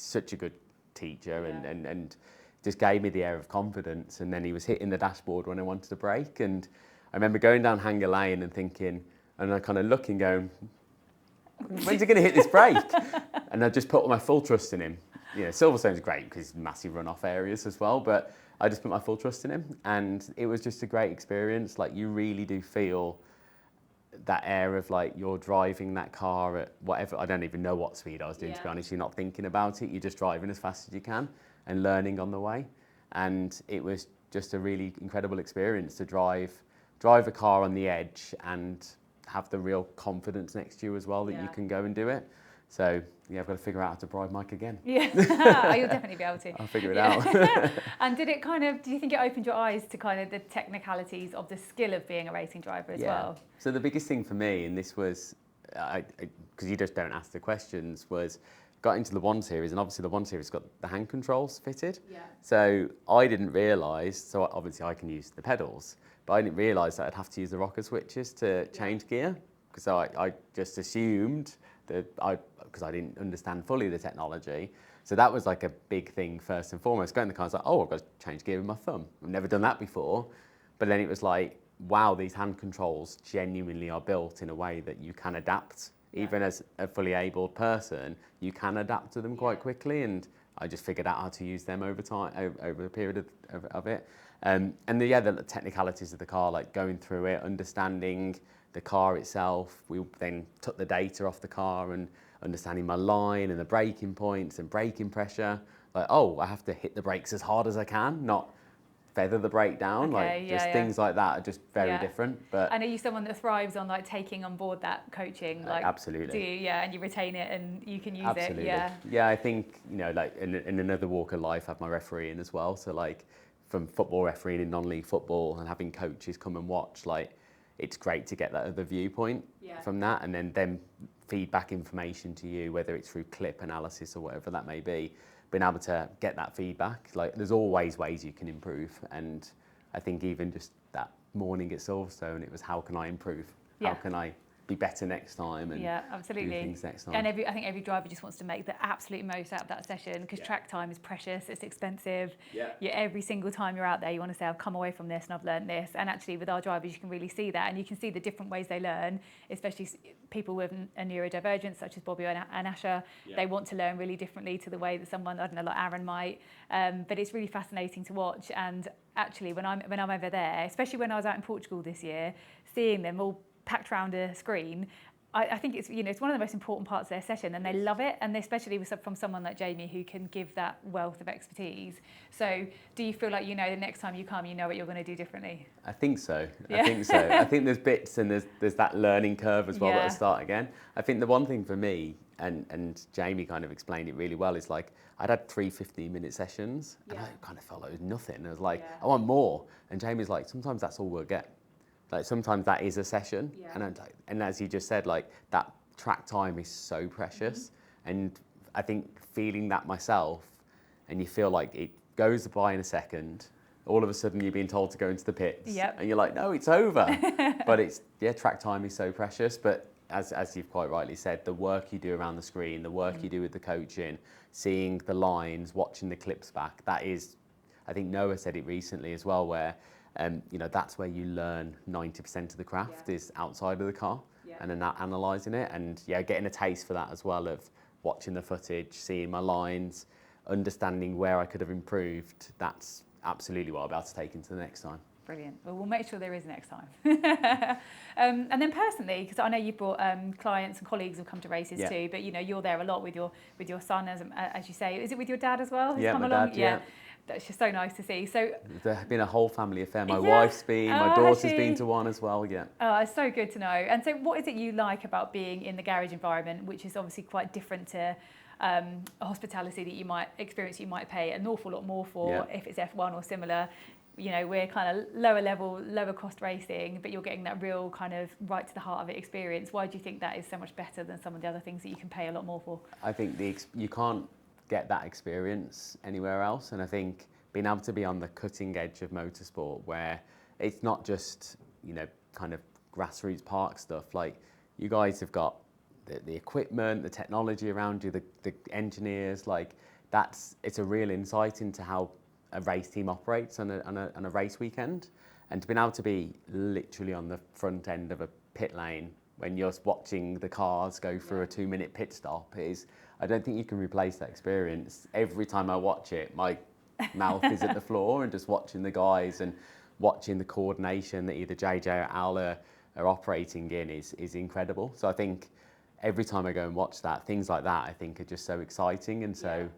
such a good teacher, and just gave me the air of confidence. And then he was hitting the dashboard when I wanted to brake. And I remember going down Hanger Lane and thinking, and I kind of looking, going, when's he going to hit this brake? And I just put my full trust in him. Silverstone's great because massive runoff areas as well, but I just put my full trust in him, and it was just a great experience. Like, you really do feel that air of like you're driving that car at whatever, I don't even know what speed I was doing, to be honest. You're not thinking about it, you're just driving as fast as you can and learning on the way. And it was just a really incredible experience to drive a car on the edge and have the real confidence next to you as well that you can go and do it. So yeah, I've got to figure out how to bribe Mike again. Yeah, you'll definitely be able to. I'll figure it out. And do you think it opened your eyes to kind of the technicalities of the skill of being a racing driver as well? So the biggest thing for me, and this was, because you just don't ask the questions, was got into the 1 Series, and obviously the 1 Series got the hand controls fitted. Yeah. So I didn't realise, so obviously I can use the pedals, but I didn't realise that I'd have to use the rocker switches to change gear, because I just assumed because I didn't understand fully the technology. So that was like a big thing first and foremost. Going in the car, I was like, oh, I've got to change gear with my thumb. I've never done that before. But then it was like, wow, these hand controls genuinely are built in a way that you can adapt. Even as a fully abled person, you can adapt to them quite quickly. And I just figured out how to use them over time, over a period of it. And the technicalities of the car, like going through it, understanding the car itself. We then took the data off the car and understanding my line and the braking points and braking pressure. Like, oh, I have to hit the brakes as hard as I can, not feather the brake down. Things like that are just very different. But and are you someone that thrives on like taking on board that coaching? Like, absolutely. Do you? Yeah, and you retain it and you can use absolutely. it. Yeah. Yeah, I think like in another walk of life, I have my refereeing as well. So like from football refereeing in non-league football and having coaches come and watch, like, it's great to get that other viewpoint from that, and then feedback information to you, whether it's through clip analysis or whatever that may be. Being able to get that feedback, like, there's always ways you can improve. And I think even just that morning at Silverstone, it was, how can I improve? How can I be better next time and absolutely. do things next time? And I think every driver just wants to make the absolute most out of that session, because track time is precious, it's expensive. Every single time you're out there, you want to say, I've come away from this and I've learned this. And actually with our drivers, you can really see that, and you can see the different ways they learn, especially people with a neurodivergence such as Bobby and Asher. They want to learn really differently to the way that someone, I don't know, like Aaron might. But it's really fascinating to watch. And actually when I'm over there, especially when I was out in Portugal this year, seeing them all packed around a screen, I think it's it's one of the most important parts of their session, and they love it, and especially from someone like Jamie who can give that wealth of expertise. So do you feel like the next time you come, you know what you're going to do differently? I think so. I think there's bits, and there's that learning curve as well at the start again. I think the one thing for me, and Jamie kind of explained it really well, is like I'd had 3 15-minute sessions and I kind of felt like it was nothing. I was like, I want more. And Jamie's like, sometimes that's all we'll get. Like, sometimes that is a session, and as you just said, like, that track time is so precious. And I think feeling that myself, and you feel like it goes by in a second, all of a sudden you're being told to go into the pits, and you're like, no, it's over. But it's track time is so precious. But as you've quite rightly said, the work you do around the screen, the work you do with the coaching, seeing the lines, watching the clips back, that is, I think Noah said it recently as well, where that's where you learn 90% of the craft is outside of the car, and then analysing it, and getting a taste for that as well, of watching the footage, seeing my lines, understanding where I could have improved. That's absolutely what I'll be able to take into the next time. Brilliant. Well, we'll make sure there is next time. And then personally, because I know you've brought clients and colleagues who come to races too, but you're there a lot with your son, as you say. Is it with your dad as well? Yeah, my dad. Yeah. That's just so nice to see. So there's been a whole family affair. My wife's been, my daughter's been to one as well. Yeah. Oh, it's so good to know. And so, what is it you like about being in the garage environment, which is obviously quite different to a hospitality that you might experience? You might pay an awful lot more for if it's F1 or similar. We're kind of lower level, lower cost racing, but you're getting that real kind of right to the heart of it experience. Why do you think that is so much better than some of the other things that you can pay a lot more for? I think you can't get that experience anywhere else, and I think being able to be on the cutting edge of motorsport, where it's not just kind of grassroots park stuff. Like, you guys have got the equipment, the technology around you, the engineers. Like, it's a real insight into how a race team operates on a race weekend, and to be able to be literally on the front end of a pit lane when you're watching the cars go through a 2-minute pit stop I don't think you can replace that experience. Every time I watch it, my mouth is at the floor, and just watching the guys and watching the coordination that either JJ or Al are operating in is incredible. So I think every time I go and watch that, things like that I think are just so exciting and so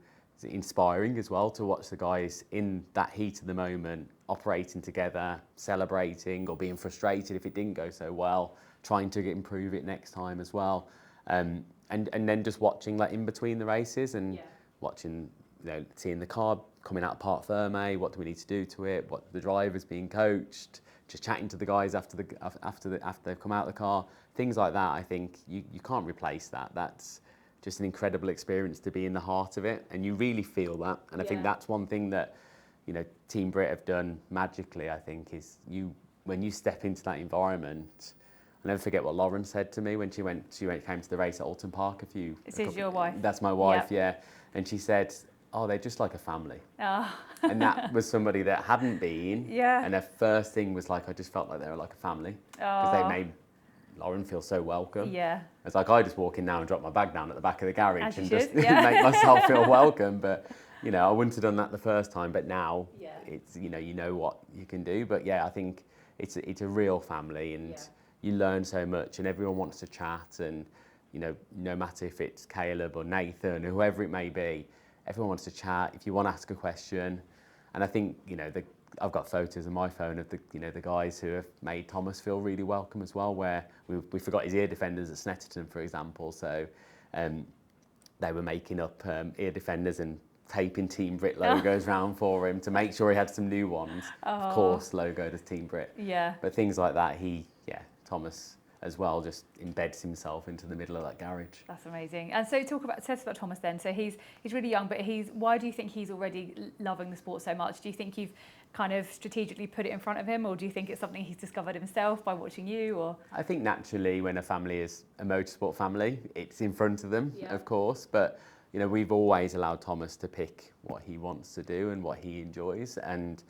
inspiring as well, to watch the guys in that heat of the moment operating together, celebrating or being frustrated if it didn't go so well, trying to improve it next time as well. And then just watching like in between the races and watching, you know, seeing the car coming out of Parc Fermé, what do we need to do to it, what the driver's being coached, just chatting to the guys after they've come out of the car, things like that. I think you can't replace that. That's just an incredible experience to be in the heart of it, and you really feel that. And I think that's one thing that, you know, Team BRIT have done magically, I think, is when you step into that environment. I'll never forget what Lauren said to me when she came to the race at Alton Park This is your wife? That's my wife, yeah. And she said, oh, they're just like a family. Oh. And that was somebody that hadn't been. Yeah. And her first thing was like, I just felt like they were like a family. Because they made Lauren feel so welcome. Yeah. It's like I just walk in now and drop my bag down at the back of the garage and just make myself feel welcome. But, you know, I wouldn't have done that the first time, but now it's, you know what you can do. But yeah, I think it's a real family, and you learn so much, and everyone wants to chat, and, you know, no matter if it's Caleb or Nathan or whoever it may be, everyone wants to chat if you want to ask a question. And I think, you know, I've got photos on my phone of the guys who have made Thomas feel really welcome as well, where we forgot his ear defenders at Snetterton, for example. So they were making up ear defenders and taping Team BRIT logos round for him to make sure he had some new ones. Of course, logoed as Team BRIT. Yeah. But things like that, Thomas as well just embeds himself into the middle of that garage. That's amazing. And so tell us about Thomas then. So he's really young, but why do you think he's already loving the sport so much? Do you think you've kind of strategically put it in front of him, or do you think it's something he's discovered himself by watching you? Or I think naturally when a family is a motorsport family, it's in front of them, of course, but you know, we've always allowed Thomas to pick what he wants to do and what he enjoys. And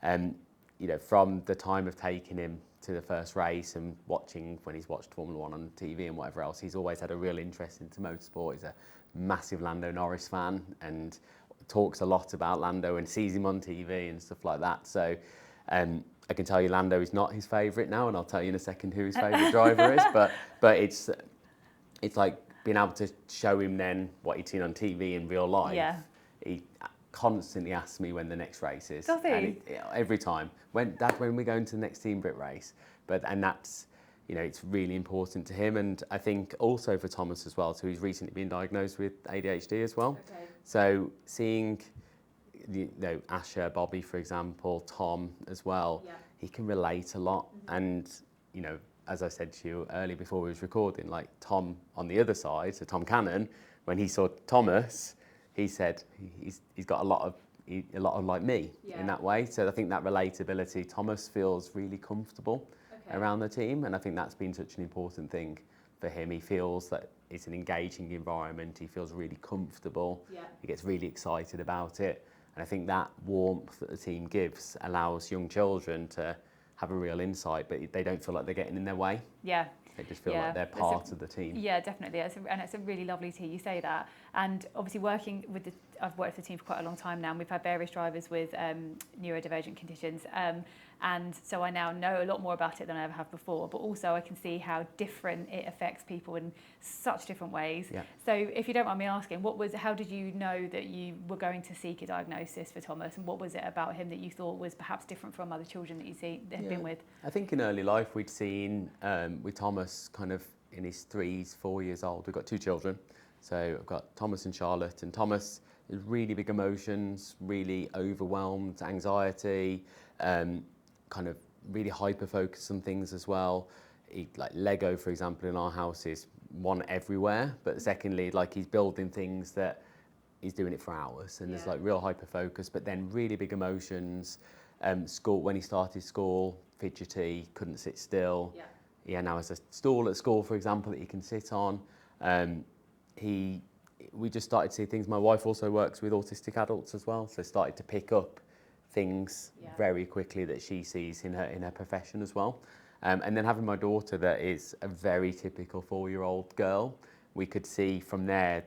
you know, from the time of taking him to the first race and watching when he's watched Formula One on TV and whatever else, he's always had a real interest into motorsport. He's a massive Lando Norris fan and talks a lot about Lando and sees him on TV and stuff like that. So I can tell you Lando is not his favourite now, and I'll tell you in a second who his favourite driver is. But it's like being able to show him then what he'd seen on TV in real life. Yeah. He constantly asks me when the next race is. Does he? And every time. Dad, when we go into the next Team BRIT race. And that's, you know, it's really important to him. And I think also for Thomas as well, so he's recently been diagnosed with ADHD as well. Okay. So seeing, you know, Asher, Bobby, for example, Tom as well, he can relate a lot. Mm-hmm. And, you know, as I said to you earlier before we was recording, like Tom on the other side, so Tom Cannon, when he saw Thomas, he said he's got a lot of like me in that way. So I think that relatability, Thomas feels really comfortable around the team, and I think that's been such an important thing for him. He feels that it's an engaging environment. He feels really comfortable. Yeah. He gets really excited about it, and I think that warmth that the team gives allows young children to have a real insight, but they don't feel like they're getting in their way. Yeah. They just feel like they're part of the team. Yeah, definitely. And it's really lovely to hear you say that. And obviously I've worked for the team for quite a long time now, and we've had various drivers with neurodivergent conditions. And so I now know a lot more about it than I ever have before, but also I can see how different it affects people in such different ways. Yeah. So if you don't mind me asking, how did you know that you were going to seek a diagnosis for Thomas, and what was it about him that you thought was perhaps different from other children that have been with? I think in early life we'd seen with Thomas kind of in his 4 years old. We've got 2 children. So I've got Thomas and Charlotte, and Thomas has really big emotions, really overwhelmed, anxiety, kind of really hyper focused on things as well. Like Lego, for example, in our house is one everywhere, but secondly, like he's building things that he's doing it for hours, and there's like real hyper focus, but then really big emotions. School, when he started school, fidgety, couldn't sit still. Yeah, now has a stool at school, for example, that he can sit on. We just started to see things. My wife also works with autistic adults as well, so started to pick up things very quickly that she sees in her profession as well. And then having my daughter that is a very typical 4-year-old girl, we could see from there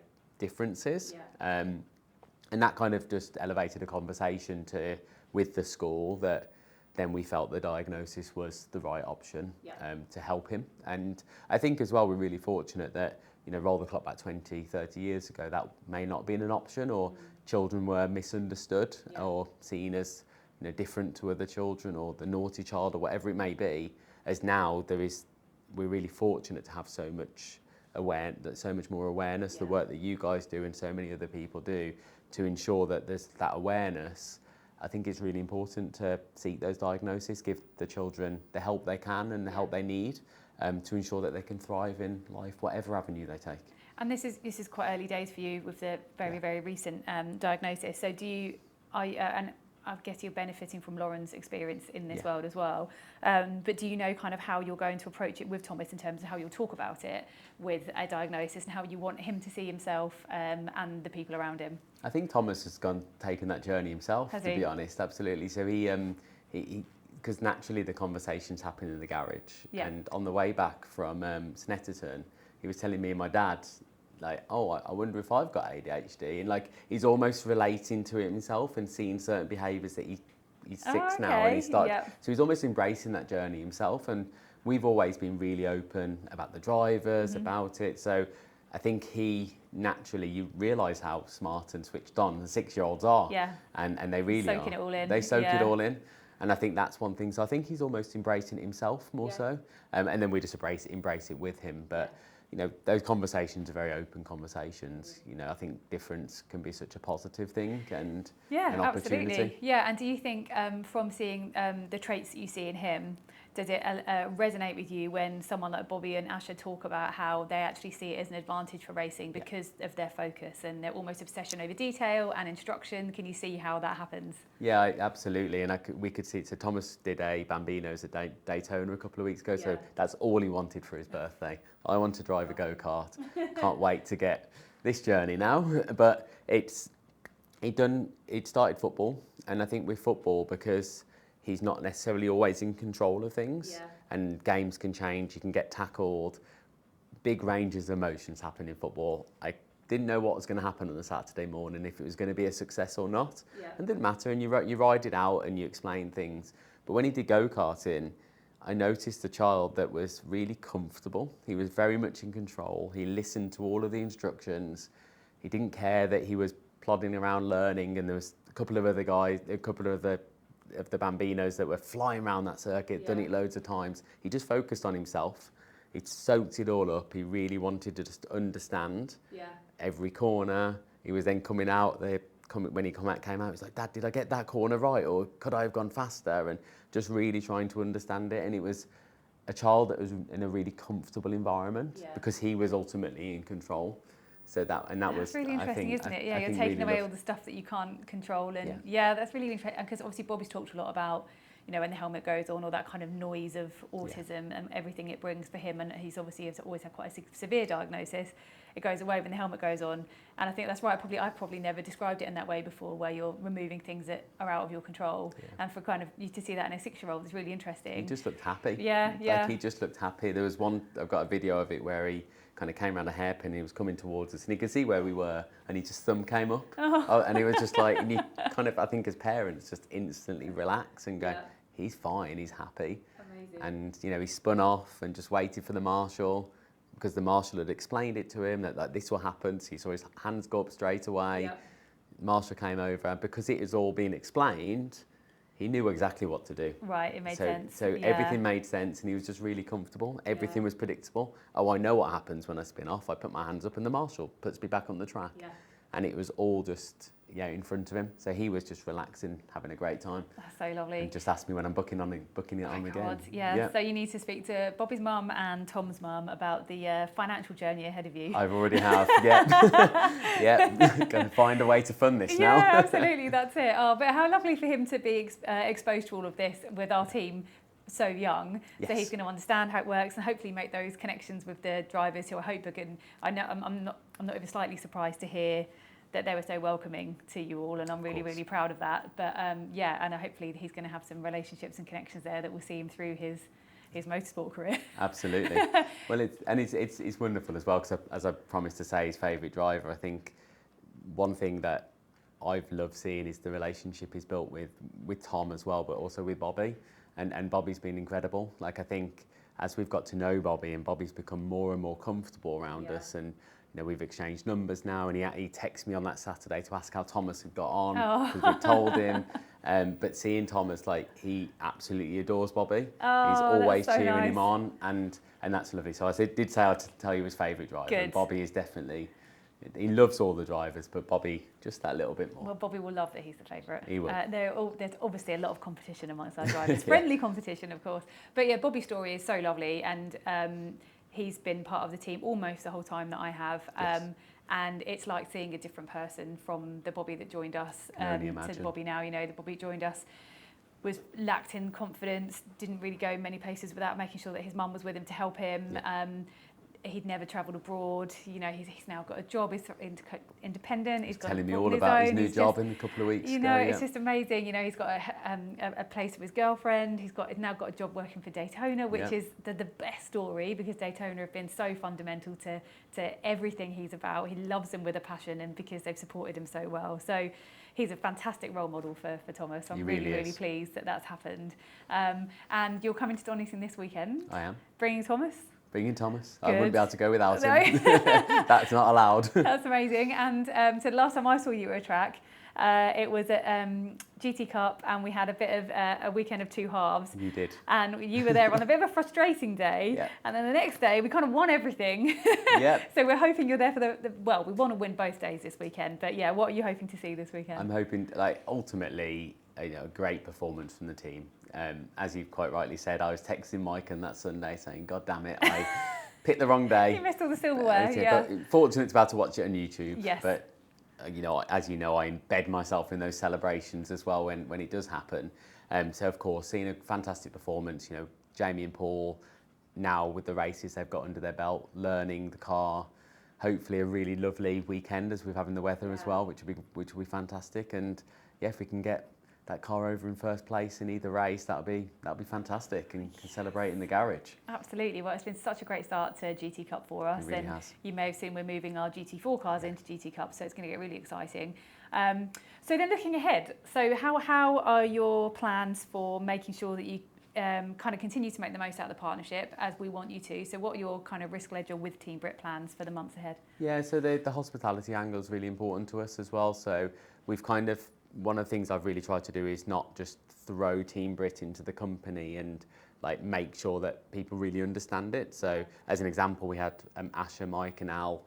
differences. And that kind of just elevated a conversation with the school that then we felt the diagnosis was the right option to help him. And I think as well, we're really fortunate that, roll the clock back 20, 30 years ago, that may not have been an option, or children were misunderstood or seen as different to other children, or the naughty child, or whatever it may be. As now, we're really fortunate to have so much more awareness, the work that you guys do and so many other people do to ensure that there's that awareness. I think it's really important to seek those diagnoses, give the children the help they can and the help they need to ensure that they can thrive in life, whatever avenue they take. And this is quite early days for you with the very recent diagnosis. So and I guess you're benefiting from Lauren's experience in this world as well. But do you know kind of how you're going to approach it with Thomas in terms of how you'll talk about it with a diagnosis and how you want him to see himself and the people around him? I think Thomas has taken that journey himself, to be honest, absolutely. So he because naturally the conversations happen in the garage. And on the way back from Snetterton, he was telling me and my dad, like, oh, I wonder if I've got ADHD. And like, he's almost relating to it himself and seeing certain behaviours that he's 6 now. And he started, so he's almost embracing that journey himself. And we've always been really open about the drivers, about it. So I think you realise how smart and switched on the 6-year-olds are. And they really soaking it all in. They soak it all in. And I think that's one thing. So I think he's almost embracing it himself more so. And then we just embrace it with him. But those conversations are very open conversations. I think difference can be such a positive thing and an opportunity. Absolutely. Yeah, and do you think from seeing the traits that you see in him, does it resonate with you when someone like Bobby and Asher talk about how they actually see it as an advantage for racing because of their focus and their almost obsession over detail and instruction? Can you see how that happens? Yeah, absolutely. And we could see it. So Thomas did a Bambinos at Daytona a couple of weeks ago. So that's all he wanted for his birthday. I want to drive a go-kart. Can't wait to get this journey now. But it started football. And I think with football, because he's not necessarily always in control of things and games can change, you can get tackled, big ranges of emotions happen in football. I didn't know what was going to happen on a Saturday morning, if it was going to be a success or not. It didn't matter, and you ride it out and you explain things. But when he did go-karting, I noticed a child that was really comfortable. He was very much in control. He listened to all of the instructions. He didn't care that he was plodding around learning, and there was a couple of the Bambinos that were flying around that circuit, done it loads of times. He just focused on himself. He soaked it all up. He really wanted to just understand every corner. He was then coming out, when he came out, he was like, Dad, did I get that corner right? Or could I have gone faster? And just really trying to understand it. And it was a child that was in a really comfortable environment because he was ultimately in control. So that was really interesting, isn't it? Yeah, you're taking really away all the stuff that you can't control, and that's really interesting because obviously Bobby's talked a lot about when the helmet goes on, all that kind of noise of autism and everything it brings for him, and he's obviously always had quite a severe diagnosis. It goes away when the helmet goes on, and I think that's right. I've probably never described it in that way before, where you're removing things that are out of your control, and for kind of you to see that in a 6-year-old is really interesting. He just looked happy. Yeah. He just looked happy. There was one, I've got a video of it where he kind of came around a hairpin and he was coming towards us and he could see where we were and his thumb came up. And he was just like, and you kind of, I think as parents, just instantly relax and go, he's fine, he's happy. Amazing. And, he spun off and just waited for the marshal because the marshal had explained it to him that this will happen. So he saw his hands go up straight away. Marshal came over and because it has all been explained, he knew exactly what to do. Right, it made sense. So everything made sense and he was just really comfortable. Everything was predictable. Oh, I know what happens when I spin off. I put my hands up and the marshal puts me back on the track. And it was all just, in front of him. So he was just relaxing, having a great time. That's so lovely. And just asked me when I'm booking it on again. Yeah, so you need to speak to Bobby's mum and Tom's mum about the financial journey ahead of you. I've already have, Going to find a way to fund this now. Yeah, absolutely, that's it. Oh, but how lovely for him to be exposed to all of this with our team so young, so he's going to understand how it works and hopefully make those connections with the drivers who I hope are good. I know I'm not even slightly surprised to hear that they were so welcoming to you all, and I'm really proud of that. But and hopefully he's going to have some relationships and connections there that will see him through his his motorsport career. Absolutely. Well, it's wonderful as well, because as I promised to say, his favourite driver, I think one thing that I've loved seeing is the relationship he's built with Tom as well, but also with Bobby. And Bobby's been incredible. Like, I think as we've got to know Bobby, and Bobby's become more and more comfortable around us, and we've exchanged numbers now, and he texted me on that Saturday to ask how Thomas had got on, because we'd told him. But seeing Thomas, like, he absolutely adores Bobby. He's always so cheering nice. him on, and that's lovely. So I did say I'd tell you his favourite driver. Good. And Bobby is definitely, he loves all the drivers, but Bobby just that little bit more. Well, Bobby will love that he's the favourite. He will. There's obviously a lot of competition amongst our drivers, friendly competition, of course. But yeah, Bobby's story is so lovely, and he's been part of the team almost the whole time that I have. Yes. And it's like seeing a different person from the Bobby that joined us to the Bobby now. The Bobby joined us was lacked in confidence, didn't really go many places without making sure that his mum was with him to help him. Yeah. He'd never travelled abroad. He's now got a job. He's independent. He's got telling me all about his new job in a couple of weeks ago. It's just amazing. He's got a place with his girlfriend. He's now got a job working for Daytona, which is the best story, because Daytona have been so fundamental to everything he's about. He loves them with a passion, and because they've supported him so well. So he's a fantastic role model for Thomas. I'm really pleased that that's happened. And you're coming to Donington this weekend. I am. Bringing Thomas. Bringing Thomas. Good. I wouldn't be able to go without him. That's not allowed. That's amazing. And so the last time I saw you at a track, it was at GT Cup, and we had a bit of a weekend of two halves. You did. And you were there on a bit of a frustrating day. Yeah. And then the next day, we kind of won everything. Yep. So we're hoping you're there for well, we want to win both days this weekend. But yeah, what are you hoping to see this weekend? I'm hoping, ultimately, a great performance from the team. As you've quite rightly said, I was texting Mike on that Sunday saying, God damn it, I picked the wrong day. You missed all the silverware, yeah. But fortunate to be able to watch it on YouTube. Yes. But, as you know, I embed myself in those celebrations as well when it does happen. So, of course, seeing a fantastic performance, Jamie and Paul, now with the races they've got under their belt, learning the car, hopefully a really lovely weekend as we're having the weather as well, which will be fantastic. And, yeah, if we can get that car over in first place in either race, that'll be fantastic, and can celebrate in the garage. Absolutely. Well, it's been such a great start to GT Cup for us. It really has. You may have seen we're moving our GT4 cars into GT Cup, so it's going to get really exciting. So then looking ahead, so how are your plans for making sure that you kind of continue to make the most out of the partnership as we want you to? So what are your kind of risk ledger with Team BRIT plans for the months ahead? Yeah, so the hospitality angle is really important to us as well. So we've one of the things I've really tried to do is not just throw Team BRIT into the company and make sure that people really understand it. So as an example, we had Asher, Mike and Al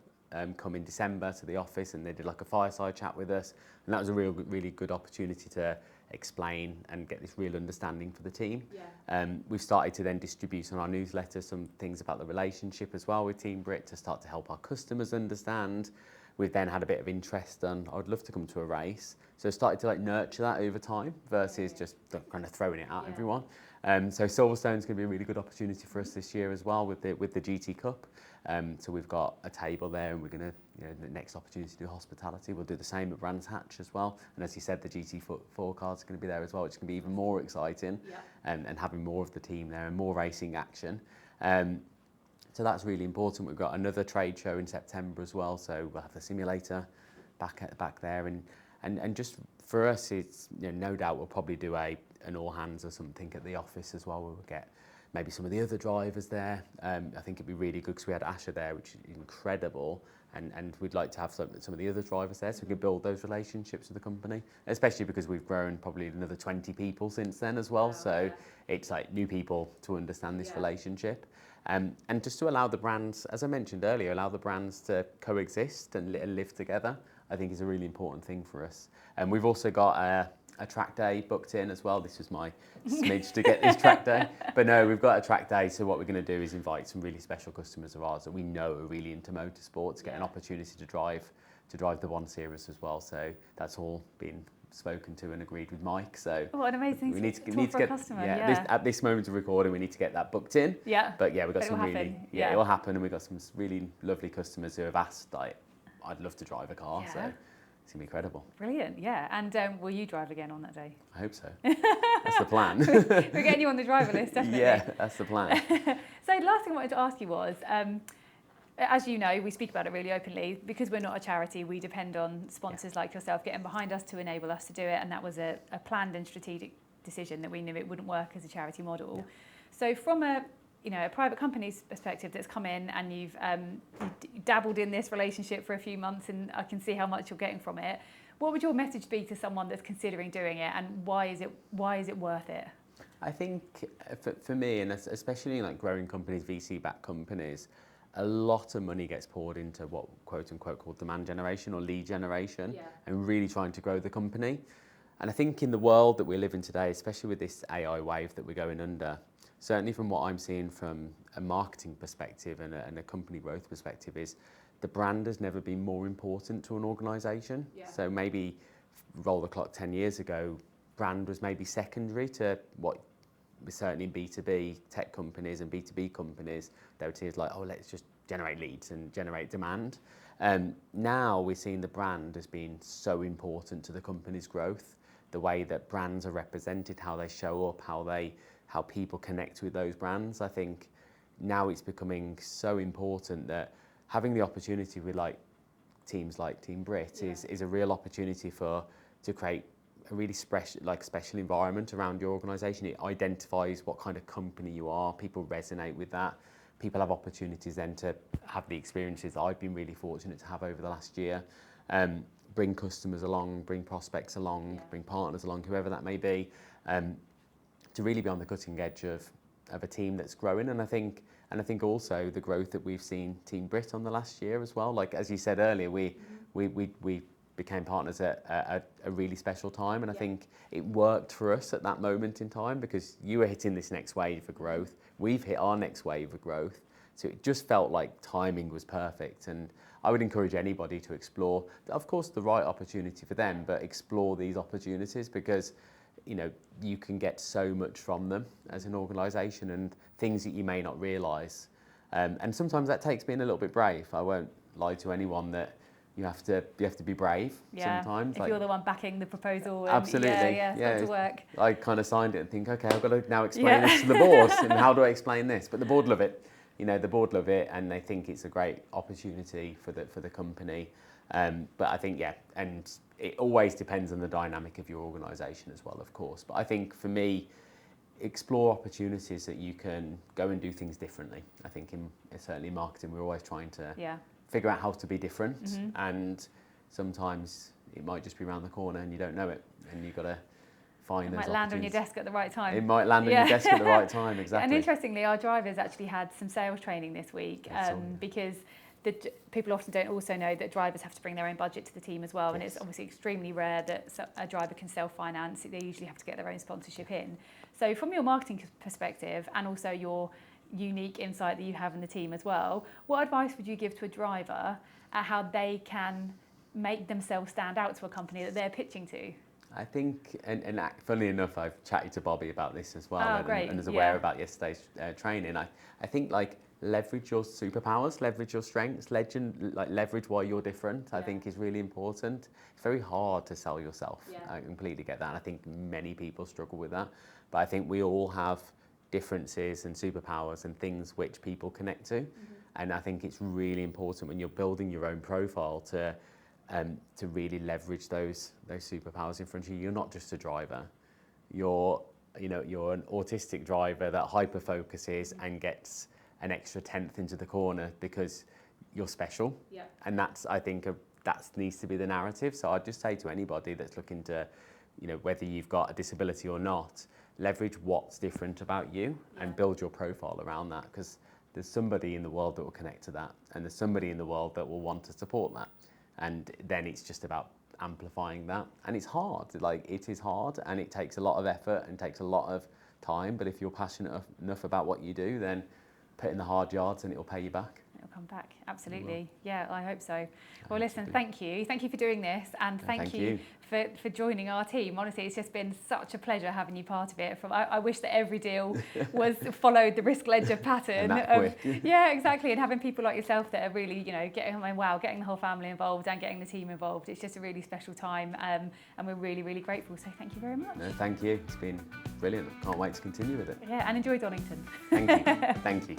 come in December to the office, and they did a fireside chat with us, and that was a really good opportunity to explain and get this real understanding for the team. Yeah. We've started to then distribute on our newsletter some things about the relationship as well with Team BRIT to start to help our customers understand. We've then had a bit of interest on, I would love to come to a race. So started to nurture that over time versus just kind of throwing it at everyone. So Silverstone's going to be a really good opportunity for us this year as well with the GT Cup. So we've got a table there, and we're going to, the next opportunity to do hospitality. We'll do the same at Brands Hatch as well. And as you said, the GT4 cars are going to be there as well, which is going to be even more exciting, and having more of the team there and more racing action. So that's really important. We've got another trade show in September as well, so we'll have the simulator back there, and just for us, it's no doubt we'll probably do an all hands or something at the office as well. We'll get maybe some of the other drivers there. I think it'd be really good because we had Asher there, which is incredible, and we'd like to have some of the other drivers there so we can build those relationships with the company, especially because we've grown probably another 20 people since then as well. So it's new people to understand this relationship. And just to allow the brands, as I mentioned earlier, allow the brands to coexist and live together, I think is a really important thing for us. And we've also got a track day booked in as well. This was my smidge to get this track day. But no, we've got a track day, so what we're going to do is invite some really special customers of ours that we know are really into motorsport to get an opportunity to drive the 1 Series as well. So that's all been spoken to and agreed with Mike. So what an amazing we need to get a customer. at this moment of recording, we need to get that booked in. Yeah. But yeah, we've got some it will happen, and we've got some really lovely customers who have asked, I'd love to drive a car. So it's gonna be incredible. Brilliant. Yeah. And will you drive again on that day? I hope so. That's the plan. We're getting you on the driver list, definitely. Yeah, that's the plan. So the last thing I wanted to ask you was, as you know, we speak about it really openly. Because we're not a charity, we depend on sponsors like yourself getting behind us to enable us to do it. And that was a planned and strategic decision that we knew it wouldn't work as a charity model. So from a private company's perspective that's come in and you've dabbled in this relationship for a few months, and I can see how much you're getting from it. What would your message be to someone that's considering doing it, and why is it worth it? I think for me, and especially like growing companies, VC-backed companies, a lot of money gets poured into what quote unquote called demand generation or lead generation, and really trying to grow the company. And I think in the world that we live in today, especially with this AI wave that we're going under, certainly from what I'm seeing from a marketing perspective and a company growth perspective, is the brand has never been more important to an organisation. So maybe roll the clock 10 years ago, brand was maybe secondary to what was certainly B2B tech companies and B2B companies. They would see it like, oh, let's just generate leads and generate demand. Now we're seeing the brand as being so important to the company's growth. The way that brands are represented, how they show up, how people connect with those brands. I think now it's becoming so important that having the opportunity with like teams like Team BRIT is a real opportunity to create a really special environment around your organisation. It identifies what kind of company you are. People resonate with that. People have opportunities then to have the experiences I've been really fortunate to have over the last year. Bring customers along, bring prospects along, bring partners along, whoever that may be, to really be on the cutting edge of a team that's growing. And I think also the growth that we've seen Team BRIT on the last year as well. Like as you said earlier, we became partners at a really special time, and I think it worked for us at that moment in time because you were hitting this next wave of growth. We've hit our next wave of growth. So it just felt like timing was perfect, and I would encourage anybody to explore, of course, the right opportunity for them, but explore these opportunities because you can get so much from them as an organisation and things that you may not realise. And sometimes that takes being a little bit brave. I won't lie to anyone that you have to be brave sometimes. If you're the one backing the proposal. Absolutely. It's got to work. I kind of signed it and think, okay, I've got to now explain this to the board. And how do I explain this? But the board love it. The board love it, and they think it's a great opportunity for the company. But I think, and it always depends on the dynamic of your organisation as well, of course. But I think for me, explore opportunities that you can go and do things differently. I think certainly in marketing, we're always trying to figure out how to be different, and sometimes it might just be around the corner and you don't know it, and you've got to find those opportunities. It might land on your desk at the right time. It might land on your desk at the right time, exactly. And interestingly, our drivers actually had some sales training this week because people often don't also know that drivers have to bring their own budget to the team as well, and it's obviously extremely rare that a driver can self-finance. They usually have to get their own sponsorship in. So from your marketing perspective and also your unique insight that you have in the team as well, what advice would you give to a driver at how they can make themselves stand out to a company that they're pitching to? I think, and funnily enough, I've chatted to Bobby about this as well, and is aware about yesterday's training. I think leverage your superpowers, leverage your strengths, leverage why you're different. I think is really important. It's very hard to sell yourself. I completely get that, and I think many people struggle with that. But I think we all have differences and superpowers and things which people connect to, and I think it's really important when you're building your own profile to really leverage those superpowers in front of you. You're not just a driver. You're an autistic driver that hyper focuses and gets an extra tenth into the corner because you're special. And I think that needs to be the narrative. So I'd just say to anybody that's looking to, whether you've got a disability or not, leverage what's different about you and build your profile around that, because there's somebody in the world that will connect to that, and there's somebody in the world that will want to support that. And then it's just about amplifying that. And it's hard, it is hard, and it takes a lot of effort and takes a lot of time. But if you're passionate enough about what you do, then put in the hard yards and it'll pay you back. it'll come back. Absolutely. Yeah, I hope so. Well, listen, thank you for doing this, and thank you for joining our team. Honestly, it's just been such a pleasure having you part of it. I wish that every deal was followed the risk ledger pattern. Yeah, exactly, and having people like yourself that are really, getting the whole family involved and getting the team involved. It's just a really special time, and we're really, really grateful. So thank you very much. No, thank you. It's been brilliant. Can't wait to continue with it. Yeah, and enjoy Donington. Thank you. Thank you.